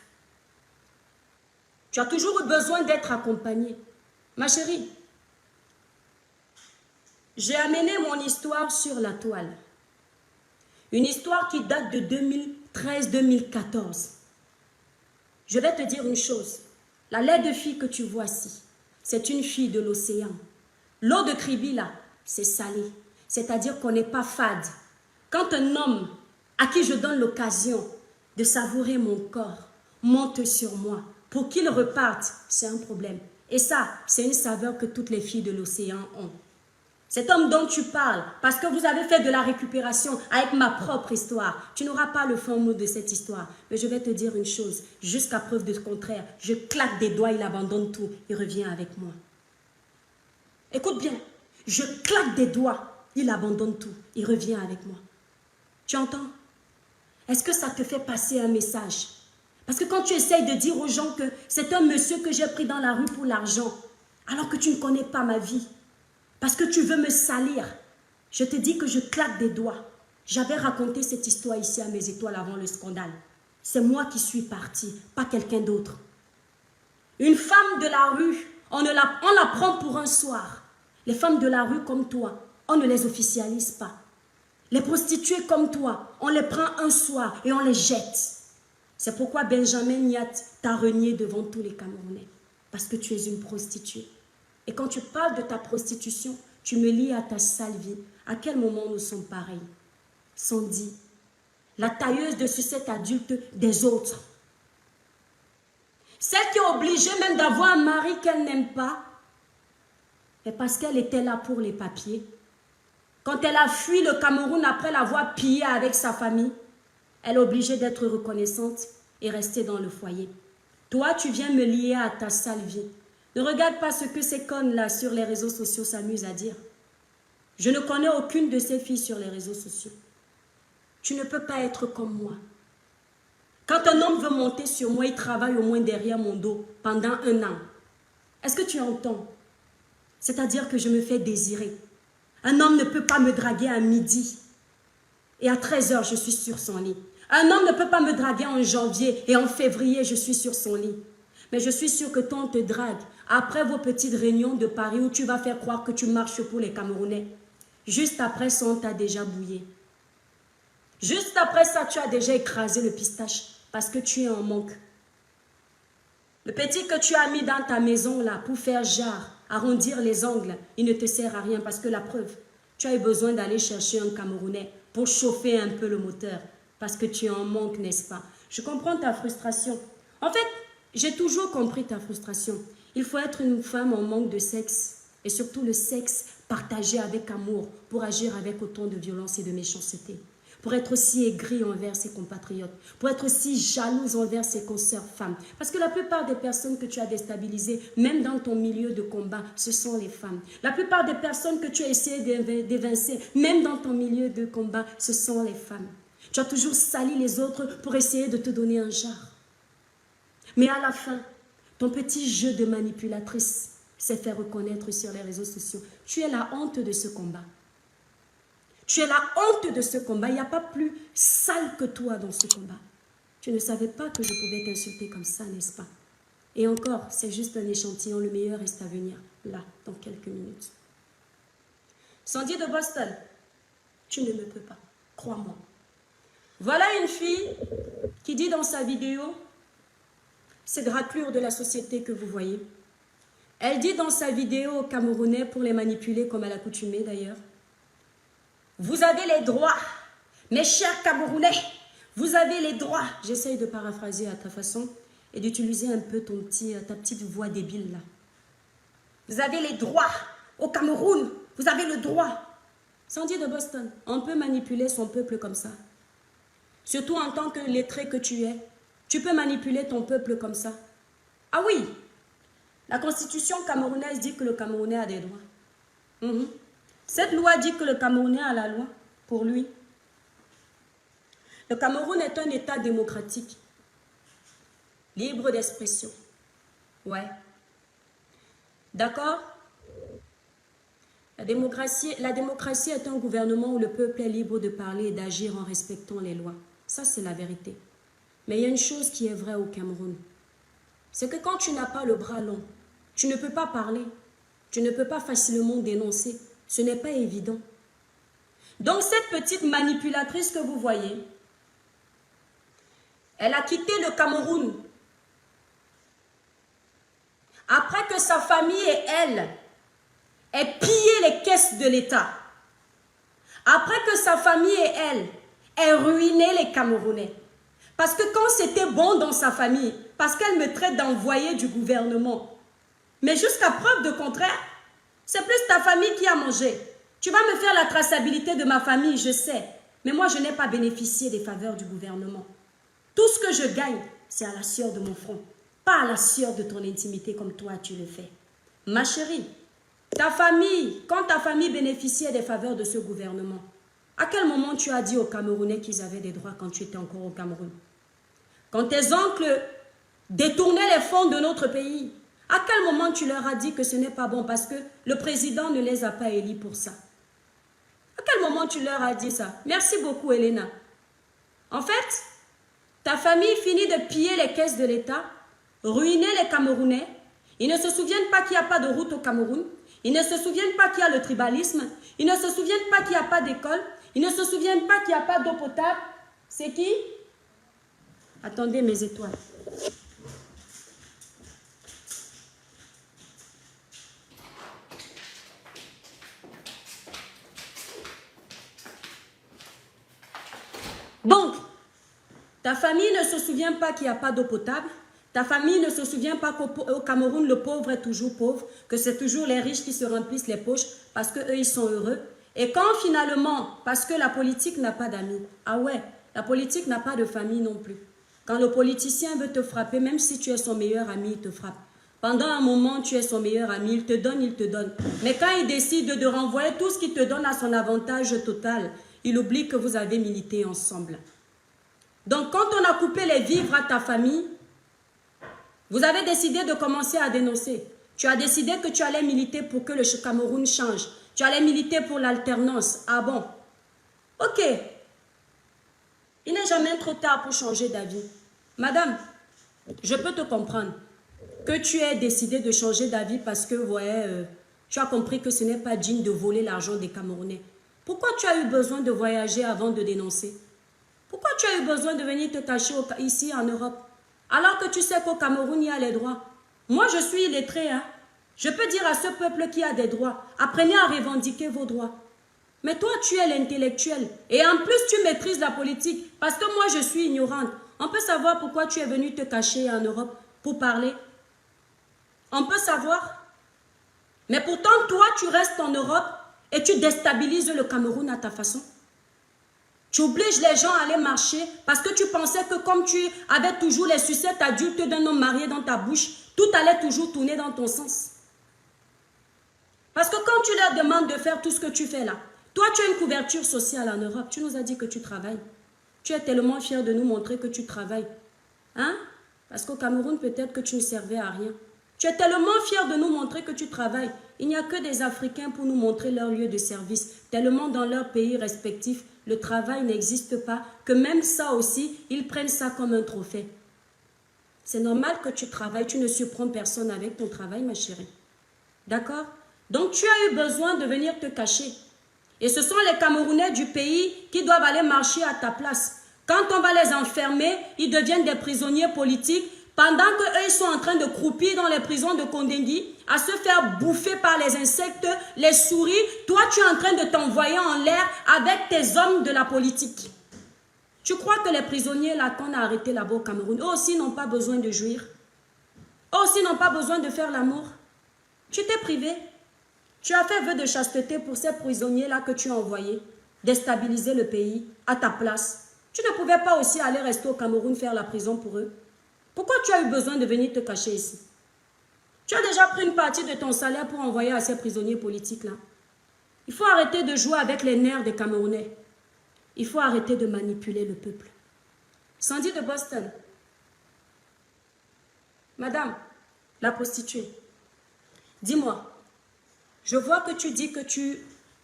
Tu as toujours eu besoin d'être accompagnée. Ma chérie, j'ai amené mon histoire sur la toile. Une histoire qui date de 2013-2014. Je vais te dire une chose. La laide fille que tu vois ici, c'est une fille de l'océan. L'eau de Kribi, là, c'est salé. C'est-à-dire qu'on n'est pas fade. Quand un homme à qui je donne l'occasion de savourer mon corps monte sur moi pour qu'il reparte, c'est un problème. Et ça, c'est une saveur que toutes les filles de l'océan ont. Cet homme dont tu parles, parce que vous avez fait de la récupération avec ma propre histoire, tu n'auras pas le fin mot de cette histoire. Mais je vais te dire une chose, jusqu'à preuve du contraire, je claque des doigts, il abandonne tout, il revient avec moi. Écoute bien, je claque des doigts, il abandonne tout, il revient avec moi. Tu entends? Est-ce que ça te fait passer un message? Parce que quand tu essayes de dire aux gens que c'est un monsieur que j'ai pris dans la rue pour l'argent, alors que tu ne connais pas ma vie, parce que tu veux me salir, je te dis que je claque des doigts. J'avais raconté cette histoire ici à Mes Étoiles avant le scandale. C'est moi qui suis partie, pas quelqu'un d'autre. Une femme de la rue, on la prend pour un soir. Les femmes de la rue comme toi, on ne les officialise pas. Les prostituées comme toi, on les prend un soir et on les jette. C'est pourquoi Benjamin Niat t'a renié devant tous les Camerounais. Parce que tu es une prostituée. Et quand tu parles de ta prostitution, tu me lis à ta sale vie. À quel moment nous sommes pareils? Sandy, la tailleuse de sucette adulte des autres. Celle qui est obligée même d'avoir un mari qu'elle n'aime pas. Et parce qu'elle était là pour les papiers. Quand elle a fui le Cameroun après l'avoir pillé avec sa famille, elle est obligée d'être reconnaissante et rester dans le foyer. Toi, tu viens me lier à ta sale vie. Ne regarde pas ce que ces connes-là sur les réseaux sociaux s'amusent à dire. Je ne connais aucune de ces filles sur les réseaux sociaux. Tu ne peux pas être comme moi. Quand un homme veut monter sur moi, il travaille au moins derrière mon dos pendant 1 an. Est-ce que tu entends? C'est-à-dire que je me fais désirer. Un homme ne peut pas me draguer à midi et à 13 h, je suis sur son lit. Un homme ne peut pas me draguer en janvier et en février, je suis sur son lit. Mais je suis sûre que quand on te drague, après vos petites réunions de Paris où tu vas faire croire que tu marches pour les Camerounais, juste après ça, on t'a déjà bouillé. Juste après ça, tu as déjà écrasé le pistache parce que tu es en manque. Le petit que tu as mis dans ta maison là pour faire genre, arrondir les ongles, il ne te sert à rien parce que la preuve, tu as eu besoin d'aller chercher un Camerounais pour chauffer un peu le moteur parce que tu es en manque, n'est-ce pas? Je comprends ta frustration. En fait, j'ai toujours compris ta frustration. Il faut être une femme en manque de sexe et surtout le sexe partagé avec amour pour agir avec autant de violence et de méchanceté. Pour être aussi aigrie envers ses compatriotes, pour être aussi jalouse envers ses consoeurs femmes. Parce que la plupart des personnes que tu as déstabilisées, même dans ton milieu de combat, ce sont les femmes. La plupart des personnes que tu as essayé d'évincer, même dans ton milieu de combat, ce sont les femmes. Tu as toujours sali les autres pour essayer de te donner un genre. Mais à la fin, ton petit jeu de manipulatrice s'est fait reconnaître sur les réseaux sociaux. Tu es la honte de ce combat. Tu es la honte de ce combat. Il n'y a pas plus sale que toi dans ce combat. Tu ne savais pas que je pouvais t'insulter comme ça, n'est-ce pas? Et encore, c'est juste un échantillon. Le meilleur reste à venir, là, dans quelques minutes. Sandy de Boston, tu ne me peux pas. Crois-moi. Voilà une fille qui dit dans sa vidéo, cette raclure de la société que vous voyez. Elle dit dans sa vidéo aux Camerounais, pour les manipuler comme à l'accoutumée d'ailleurs, vous avez les droits, mes chers Camerounais, vous avez les droits. J'essaye de paraphraser à ta façon et d'utiliser un peu ta petite voix débile là. Vous avez les droits au Cameroun, vous avez le droit. Sandy de Boston, on peut manipuler son peuple comme ça. Surtout en tant que lettré que tu es. Tu peux manipuler ton peuple comme ça. Ah oui, la constitution camerounaise dit que le Camerounais a des droits. Cette loi dit que le Camerounais a la loi pour lui. Le Cameroun est un État démocratique, libre d'expression. Ouais. D'accord? La démocratie est un gouvernement où le peuple est libre de parler et d'agir en respectant les lois. Ça, c'est la vérité. Mais il y a une chose qui est vraie au Cameroun. C'est que quand tu n'as pas le bras long, tu ne peux pas parler. Tu ne peux pas facilement dénoncer. Ce n'est pas évident. Donc cette petite manipulatrice que vous voyez, elle a quitté le Cameroun. Après que sa famille et elle aient pillé les caisses de l'État. Après que sa famille et elle aient ruiné les Camerounais. Parce que quand c'était bon dans sa famille, parce qu'elle me traite d'envoyé du gouvernement, Mais jusqu'à preuve de contraire, c'est plus ta famille qui a mangé. Tu vas me faire la traçabilité de ma famille, je sais. Mais moi, je n'ai pas bénéficié des faveurs du gouvernement. Tout ce que je gagne, c'est à la sueur de mon front. Pas à la sueur de ton intimité comme toi, tu le fais. Ma chérie, ta famille, quand ta famille bénéficiait des faveurs de ce gouvernement, à quel moment tu as dit aux Camerounais qu'ils avaient des droits quand tu étais encore au Cameroun? Quand tes oncles détournaient les fonds de notre pays, à quel moment tu leur as dit que ce n'est pas bon parce que le président ne les a pas élus pour ça? À quel moment tu leur as dit ça? Merci beaucoup, Elena. En fait, ta famille finit de piller les caisses de l'État, ruiner les Camerounais. Ils ne se souviennent pas qu'il n'y a pas de route au Cameroun. Ils ne se souviennent pas qu'il y a le tribalisme. Ils ne se souviennent pas qu'il n'y a pas d'école. Ils ne se souviennent pas qu'il n'y a pas d'eau potable. C'est qui? Attendez mes étoiles. Donc, ta famille ne se souvient pas qu'il n'y a pas d'eau potable. Ta famille ne se souvient pas qu'au Cameroun, le pauvre est toujours pauvre, que c'est toujours les riches qui se remplissent les poches parce qu'eux, ils sont heureux. Et quand finalement, parce que la politique n'a pas d'amis, ah ouais, la politique n'a pas de famille non plus. Quand le politicien veut te frapper, même si tu es son meilleur ami, il te frappe. Pendant un moment, tu es son meilleur ami, il te donne, il te donne. Mais quand il décide de renvoyer tout ce qu'il te donne à son avantage total, il oublie que vous avez milité ensemble. Donc, quand on a coupé les vivres à ta famille, vous avez décidé de commencer à dénoncer. Tu as décidé que tu allais militer pour que le Cameroun change. Tu allais militer pour l'alternance. Ah bon? Ok. Il n'est jamais trop tard pour changer d'avis. Madame, je peux te comprendre que tu aies décidé de changer d'avis parce que, ouais, tu as compris que ce n'est pas digne de voler l'argent des Camerounais. Pourquoi tu as eu besoin de voyager avant de dénoncer? Pourquoi tu as eu besoin de venir te cacher ici en Europe? Alors que tu sais qu'au Cameroun, il y a les droits. Moi, je suis illettrée, hein. Je peux dire à ce peuple qui a des droits, apprenez à revendiquer vos droits. Mais toi, tu es l'intellectuel. Et en plus, tu maîtrises la politique. Parce que moi, je suis ignorante. On peut savoir pourquoi tu es venu te cacher en Europe pour parler. On peut savoir. Mais pourtant, toi, tu restes en Europe et tu déstabilises le Cameroun à ta façon. Tu obliges les gens à aller marcher parce que tu pensais que comme tu avais toujours les sucettes adultes d'un homme marié dans ta bouche, tout allait toujours tourner dans ton sens. Parce que quand tu leur demandes de faire tout ce que tu fais là, toi tu as une couverture sociale en Europe, tu nous as dit que tu travailles. Tu es tellement fier de nous montrer que tu travailles. Hein? Parce qu'au Cameroun, peut-être que tu ne servais à rien. Tu es tellement fier de nous montrer que tu travailles. Il n'y a que des Africains pour nous montrer leur lieu de service. Tellement dans leurs pays respectifs, le travail n'existe pas, que même ça aussi, ils prennent ça comme un trophée. C'est normal que tu travailles, tu ne surprends personne avec ton travail, ma chérie. D'accord? Donc tu as eu besoin de venir te cacher. Et ce sont les Camerounais du pays qui doivent aller marcher à ta place. Quand on va les enfermer, ils deviennent des prisonniers politiques. Pendant qu'eux, ils sont en train de croupir dans les prisons de Kondengui, à se faire bouffer par les insectes, les souris, toi, tu es en train de t'envoyer en l'air avec tes hommes de la politique. Tu crois que les prisonniers là qu'on a arrêtés là-bas au Cameroun, eux aussi n'ont pas besoin de jouir? Eux aussi n'ont pas besoin de faire l'amour? Tu t'es privé. Tu as fait vœu de chasteté pour ces prisonniers-là que tu as envoyés, déstabiliser le pays à ta place. Tu ne pouvais pas aussi aller rester au Cameroun faire la prison pour eux? Pourquoi tu as eu besoin de venir te cacher ici? Tu as déjà pris une partie de ton salaire pour envoyer à ces prisonniers politiques-là. Il faut arrêter de jouer avec les nerfs des Camerounais. Il faut arrêter de manipuler le peuple. Sandy de Boston. Madame, la prostituée, dis-moi, je vois que tu dis que tu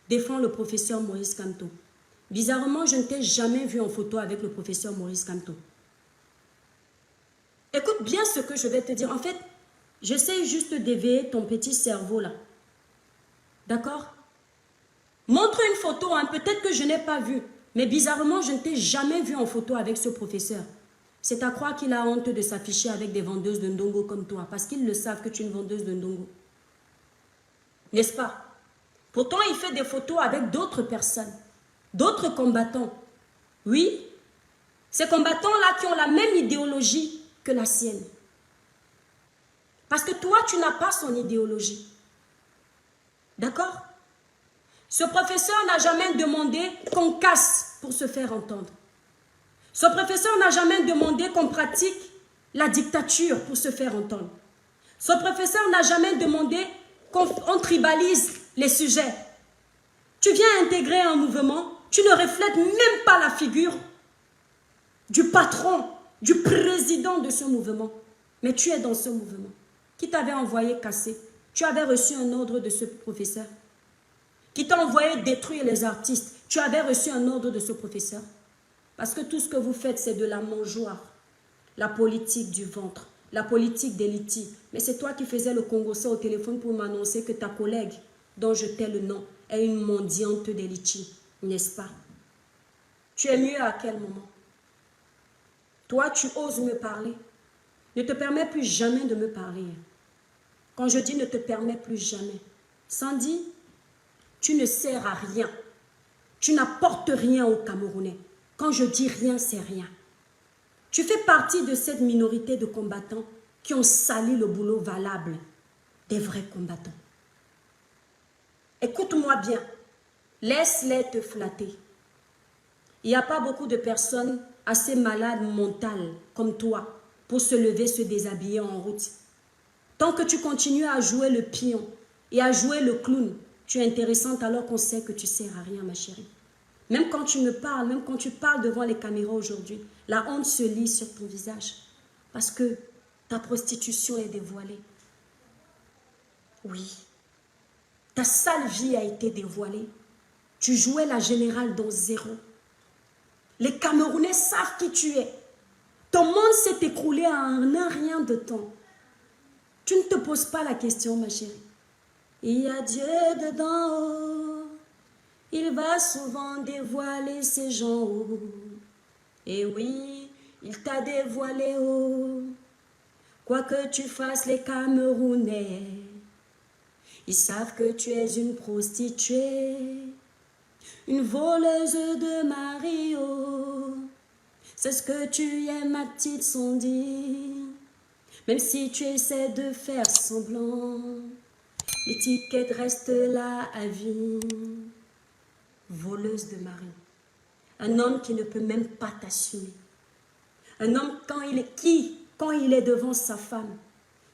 défends le professeur Maurice Kamto. Bizarrement, je ne t'ai jamais vu en photo avec le professeur Maurice Kamto. Écoute bien ce que je vais te dire. En fait, j'essaie juste d'éveiller ton petit cerveau là. D'accord? Montre une photo, hein. Peut-être que je n'ai pas vu. Mais bizarrement, je ne t'ai jamais vu en photo avec ce professeur. C'est à croire qu'il a honte de s'afficher avec des vendeuses de ndongo comme toi. Parce qu'ils le savent que tu es une vendeuse de ndongo. N'est-ce pas? Pourtant, il fait des photos avec d'autres personnes. D'autres combattants. Oui, ces combattants-là qui ont la même idéologie que la sienne. Parce que toi, tu n'as pas son idéologie. D'accord? Ce professeur n'a jamais demandé qu'on casse pour se faire entendre. Ce professeur n'a jamais demandé qu'on pratique la dictature pour se faire entendre. Ce professeur n'a jamais demandé qu'on tribalise les sujets. Tu viens intégrer un mouvement, tu ne reflètes même pas la figure du patron, du président de ce mouvement. Mais tu es dans ce mouvement. Qui t'avait envoyé casser? Tu avais reçu un ordre de ce professeur. Qui t'a envoyé détruire les artistes? Tu avais reçu un ordre de ce professeur. Parce que tout ce que vous faites, c'est de la mangeoire. La politique du ventre, la politique des litiges. Mais c'est toi qui faisais le Congossais au téléphone pour m'annoncer que ta collègue, dont je tais le nom, est une mendiante des litiges, n'est-ce pas? Tu es mieux à quel moment? Toi, tu oses me parler. Ne te permets plus jamais de me parler. Quand je dis ne te permets plus jamais, Sandy, tu ne sers à rien. Tu n'apportes rien aux Camerounais. Quand je dis rien, c'est rien. Tu fais partie de cette minorité de combattants qui ont sali le boulot valable des vrais combattants. Écoute-moi bien. Laisse-les te flatter. Il n'y a pas beaucoup de personnes assez malades mentales comme toi pour se lever, se déshabiller en route. Tant que tu continues à jouer le pion et à jouer le clown, tu es intéressante alors qu'on sait que tu ne sers à rien, ma chérie. Même quand tu me parles, même quand tu parles devant les caméras aujourd'hui, la honte se lit sur ton visage. Parce que ta prostitution est dévoilée. Oui. Ta sale vie a été dévoilée. Tu jouais la générale dans zéro. Les Camerounais savent qui tu es. Ton monde s'est écroulé en un rien de temps. Tu ne te poses pas la question, ma chérie. Il y a Dieu dedans. Il va souvent dévoiler ses gens. Et oui, il t'a dévoilé. Quoi que tu fasses, les Camerounais, ils savent que tu es une prostituée, une voleuse de Mario. C'est ce que tu es, ma petite Sandy. Même si tu essaies de faire semblant, l'étiquette reste là à vie. Voleuse de Marie. Un homme qui ne peut même pas t'assumer. Un homme, quand il est devant sa femme,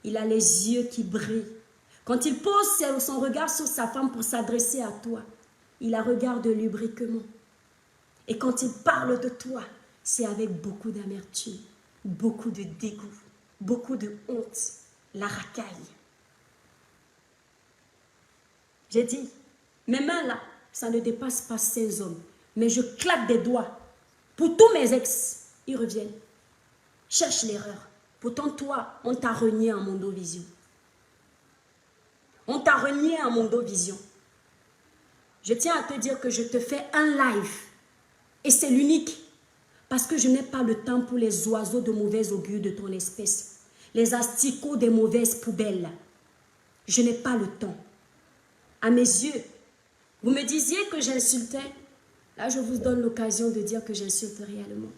il a les yeux qui brillent. Quand il pose son regard sur sa femme pour s'adresser à toi, il la regarde lubriquement. Et quand il parle de toi, c'est avec beaucoup d'amertume, beaucoup de dégoût, beaucoup de honte, la racaille. J'ai dit, mes mains là, ça ne dépasse pas 16 hommes. Mais je claque des doigts. Pour tous mes ex, ils reviennent. Cherche l'erreur. Pourtant, toi, on t'a renié à Mondovision. On t'a renié à Mondovision. Je tiens à te dire que je te fais un live. Et c'est l'unique. Parce que je n'ai pas le temps pour les oiseaux de mauvais augure de ton espèce. Les asticots des mauvaises poubelles. Je n'ai pas le temps. À mes yeux, vous me disiez que j'insultais. Là, je vous donne l'occasion de dire que j'insulte réellement.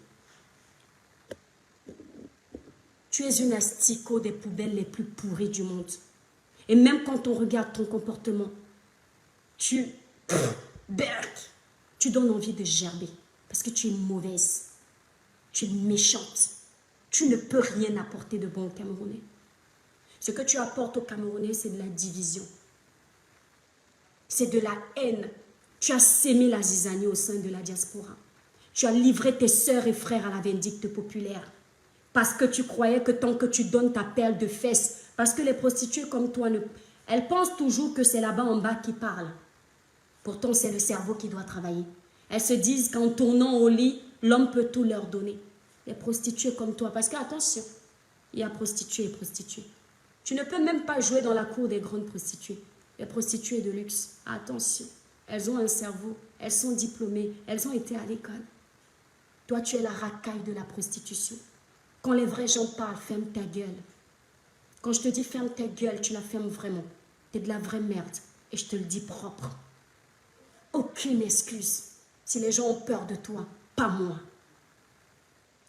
Tu es une asticot des poubelles les plus pourries du monde. Et même quand on regarde ton comportement, tu donnes envie de gerber. Parce que tu es mauvaise. Tu es méchante. Tu ne peux rien apporter de bon aux Camerounais. Ce que tu apportes aux Camerounais, c'est de la division. C'est de la haine. Tu as sémé la zizanie au sein de la diaspora. Tu as livré tes sœurs et frères à la vindicte populaire. Parce que tu croyais que tant que tu donnes ta perle de fesses, parce que les prostituées comme toi, elles pensent toujours que c'est là-bas en bas qui parlent. Pourtant, c'est le cerveau qui doit travailler. Elles se disent qu'en tournant au lit, l'homme peut tout leur donner. Les prostituées comme toi, parce que attention, il y a prostituées et prostituées. Tu ne peux même pas jouer dans la cour des grandes prostituées. Les prostituées de luxe, attention, elles ont un cerveau, elles sont diplômées, elles ont été à l'école. Toi, tu es la racaille de la prostitution. Quand les vrais gens parlent, ferme ta gueule. Quand je te dis ferme ta gueule, tu la fermes vraiment. Tu es de la vraie merde. Et je te le dis propre. Aucune excuse. Si les gens ont peur de toi, pas moi.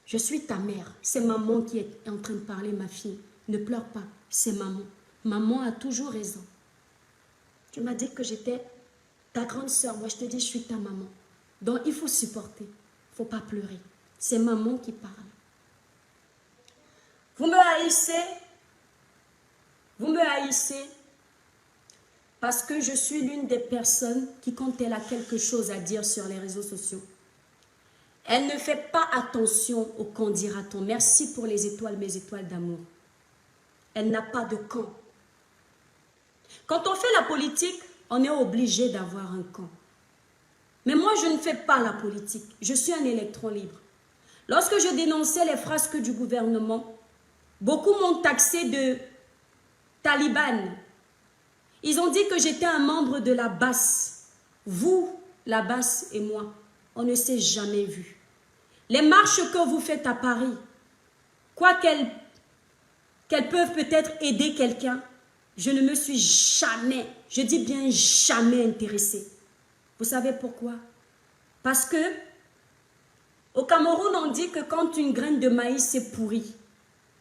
Je suis ta mère. C'est maman qui est en train de parler, ma fille. Ne pleure pas, c'est maman. Maman a toujours raison. Tu m'as dit que j'étais ta grande sœur. Moi, je te dis, je suis ta maman. Donc, il faut supporter. Il ne faut pas pleurer. C'est maman qui parle. Vous me haïssez. Vous me haïssez parce que je suis l'une des personnes qui, quand elle a quelque chose à dire sur les réseaux sociaux, elle ne fait pas attention au qu'en dira-t-on. Merci pour les étoiles, mes étoiles d'amour. Elle n'a pas de camp. Quand on fait la politique, on est obligé d'avoir un camp. Mais moi, je ne fais pas la politique. Je suis un électron libre. Lorsque je dénonçais les frasques du gouvernement, beaucoup m'ont taxé de taliban. Ils ont dit que j'étais un membre de la basse. Vous, la basse et moi, on ne s'est jamais vu. Les marches que vous faites à Paris, quoi qu'elles peuvent peut-être aider quelqu'un, je ne me suis jamais, je dis bien jamais intéressée. Vous savez pourquoi? Parce que au Cameroun, on dit que quand une graine de maïs est pourrie,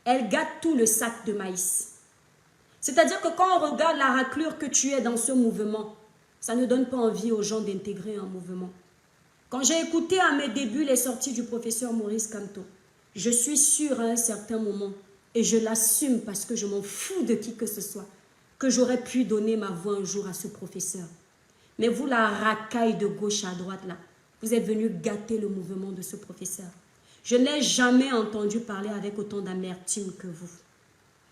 elle gâte tout le sac de maïs. C'est-à-dire que quand on regarde la raclure que tu es dans ce mouvement, ça ne donne pas envie aux gens d'intégrer un mouvement. Quand j'ai écouté à mes débuts les sorties du professeur Maurice Kamto, je suis sûre à un certain moment, et je l'assume parce que je m'en fous de qui que ce soit, que j'aurais pu donner ma voix un jour à ce professeur. Mais vous, la racaille de gauche à droite, là, vous êtes venu gâter le mouvement de ce professeur. Je n'ai jamais entendu parler avec autant d'amertume que vous.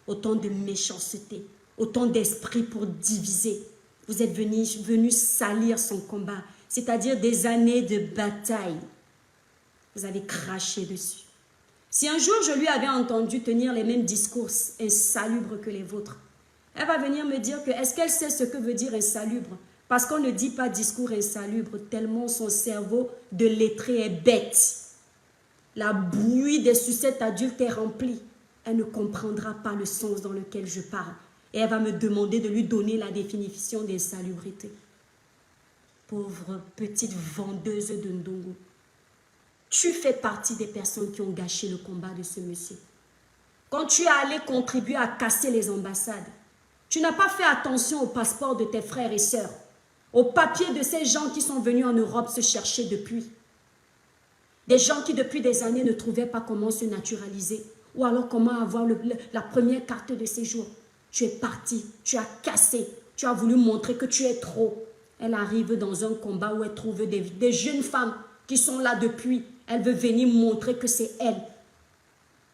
Autant de méchanceté, autant d'esprit pour diviser. Vous êtes venu salir son combat, c'est-à-dire des années de bataille. Vous avez craché dessus. Si un jour je lui avais entendu tenir les mêmes discours insalubres que les vôtres, elle va venir me dire que est-ce qu'elle sait ce que veut dire insalubre? Parce qu'on ne dit pas discours insalubre tellement son cerveau de lettré est bête. La bouillie des sucettes adultes est remplie. Elle ne comprendra pas le sens dans lequel je parle. Et elle va me demander de lui donner la définition d'insalubrité. Pauvre petite vendeuse de Ndongo. Tu fais partie des personnes qui ont gâché le combat de ce monsieur. Quand tu es allé contribuer à casser les ambassades, tu n'as pas fait attention au passeport de tes frères et sœurs, aux papiers de ces gens qui sont venus en Europe se chercher depuis. Des gens qui depuis des années ne trouvaient pas comment se naturaliser ou alors comment avoir la première carte de séjour. Tu es parti, tu as cassé, tu as voulu montrer que tu es trop. Elle arrive dans un combat où elle trouve des jeunes femmes qui sont là depuis. Elle veut venir montrer que c'est elle.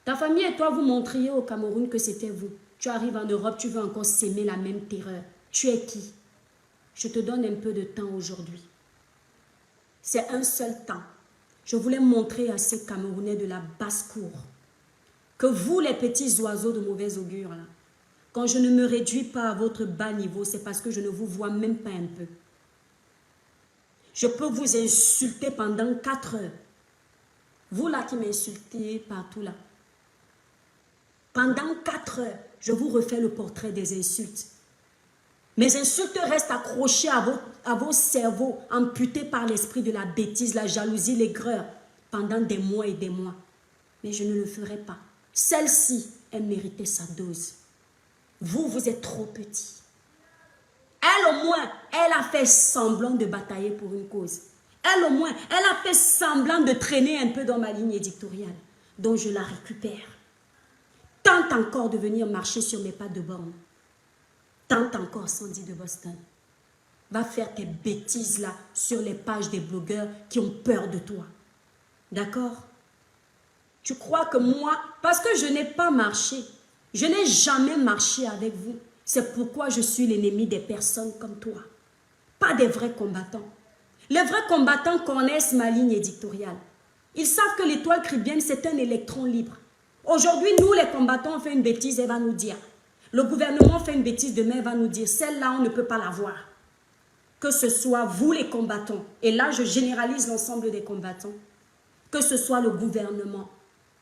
Ta famille et toi, vous montriez au Cameroun que c'était vous. Tu arrives en Europe, tu veux encore s'aimer la même terreur. Tu es qui? Je te donne un peu de temps aujourd'hui. C'est un seul temps. Je voulais montrer à ces Camerounais de la basse-cour que vous, les petits oiseaux de mauvais augure, là, quand je ne me réduis pas à votre bas niveau, c'est parce que je ne vous vois même pas un peu. Je peux vous insulter pendant 4 heures. Vous là qui m'insultez partout là. Pendant 4 heures, je vous refais le portrait des insultes. Mes insultes restent accrochées à vos cerveaux, amputés par l'esprit de la bêtise, la jalousie, l'aigreur, pendant des mois et des mois. Mais je ne le ferai pas. Celle-ci, elle méritait sa dose. Vous, vous êtes trop petit. Elle, au moins, elle a fait semblant de batailler pour une cause. Elle, au moins, elle a fait semblant de traîner un peu dans ma ligne éditoriale, dont je la récupère. Tente encore de venir marcher sur mes pas de borne. Tente encore, Sandy de Boston. Va faire tes bêtises là sur les pages des blogueurs qui ont peur de toi. D'accord? Tu crois que moi, parce que je n'ai pas marché, je n'ai jamais marché avec vous. C'est pourquoi je suis l'ennemi des personnes comme toi. Pas des vrais combattants. Les vrais combattants connaissent ma ligne éditoriale. Ils savent que l'étoile cribienne, c'est un électron libre. Aujourd'hui, nous, les combattants, on fait une bêtise, elle va nous dire. Le gouvernement fait une bêtise, demain, elle va nous dire. Celle-là, on ne peut pas la voir. Que ce soit vous, les combattants, et là, je généralise l'ensemble des combattants, que ce soit le gouvernement,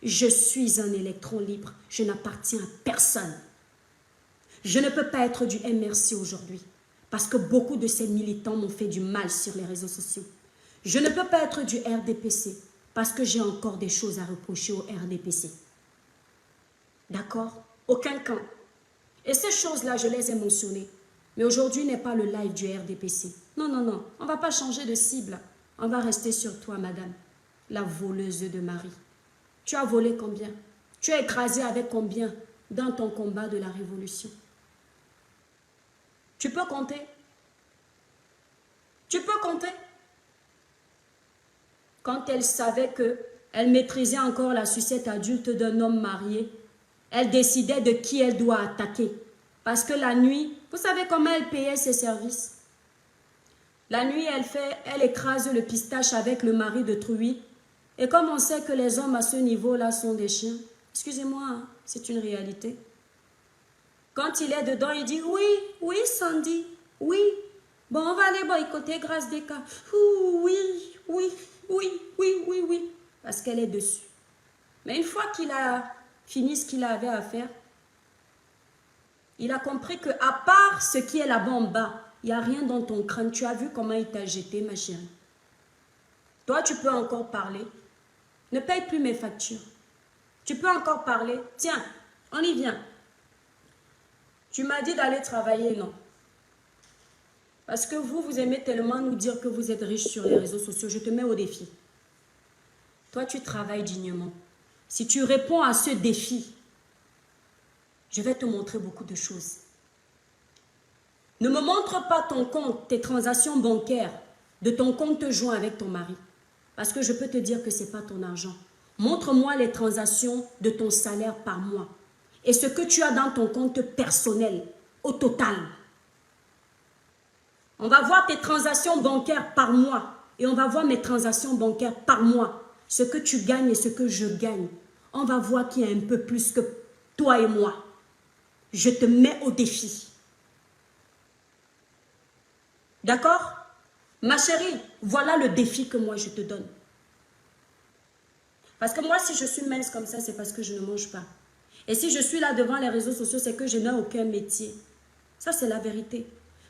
je suis un électron libre. Je n'appartiens à personne. Je ne peux pas être du MRC aujourd'hui parce que beaucoup de ces militants m'ont fait du mal sur les réseaux sociaux. Je ne peux pas être du RDPC parce que j'ai encore des choses à reprocher au RDPC. D'accord? Aucun camp. Et ces choses-là, je les ai mentionnées. Mais aujourd'hui n'est pas le live du RDPC. Non, non, non. On ne va pas changer de cible. On va rester sur toi, madame. La voleuse de Marie. Tu as volé combien? Tu as écrasé avec combien dans ton combat de la révolution? Tu peux compter? Tu peux compter? Quand elle savait qu'elle maîtrisait encore la sucette adulte d'un homme marié, elle décidait de qui elle doit attaquer. Parce que la nuit, vous savez comment elle payait ses services? La nuit, elle écrase le pistache avec le mari de Truie. Et comme on sait que les hommes à ce niveau-là sont des chiens, excusez-moi, hein, c'est une réalité. Quand il est dedans, il dit « Oui, oui Sandy, oui. Bon, on va aller boycotter grâce des cas. Oui, oui, oui, oui, oui, oui. » Parce qu'elle est dessus. Mais une fois qu'il a fini ce qu'il avait à faire, il a compris qu'à part ce qui est là-bas en bas, il n'y a rien dans ton crâne. Tu as vu comment il t'a jeté, ma chérie. Toi, tu peux encore parler. Ne paye plus mes factures. Tu peux encore parler. Tiens, on y vient. Tu m'as dit d'aller travailler, non? Parce que vous aimez tellement nous dire que vous êtes riche sur les réseaux sociaux. Je te mets au défi. Toi, tu travailles dignement. Si tu réponds à ce défi, je vais te montrer beaucoup de choses. Ne me montre pas ton compte, tes transactions bancaires, de ton compte joint avec ton mari. Parce que je peux te dire que ce n'est pas ton argent. Montre-moi les transactions de ton salaire par mois. Et ce que tu as dans ton compte personnel, au total. On va voir tes transactions bancaires par mois. Et on va voir mes transactions bancaires par mois. Ce que tu gagnes et ce que je gagne. On va voir qu'il y a un peu plus que toi et moi. Je te mets au défi. D'accord? Ma chérie, voilà le défi que moi je te donne. Parce que moi, si je suis mince comme ça, c'est parce que je ne mange pas. Et si je suis là devant les réseaux sociaux, c'est que je n'ai aucun métier. Ça, c'est la vérité.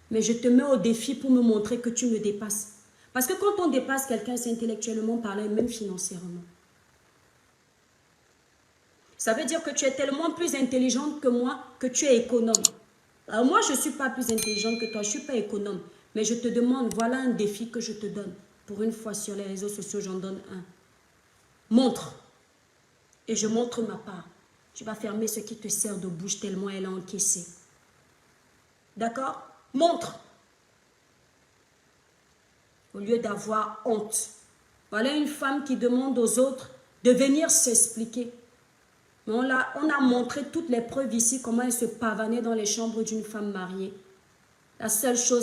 Mais je te mets au défi pour me montrer que tu me dépasses. Parce que quand on dépasse quelqu'un, c'est intellectuellement parlant et même financièrement. Ça veut dire que tu es tellement plus intelligente que moi que tu es économe. Alors moi, je ne suis pas plus intelligente que toi, je ne suis pas économe. Mais je te demande, voilà un défi que je te donne. Pour une fois sur les réseaux sociaux, j'en donne un. Montre. Et je montre ma part. Tu vas fermer ce qui te sert de bouche tellement elle a encaissé. D'accord? Montre. Au lieu d'avoir honte. Voilà une femme qui demande aux autres de venir s'expliquer. Mais on a montré toutes les preuves ici, comment elle se pavanait dans les chambres d'une femme mariée. La seule chose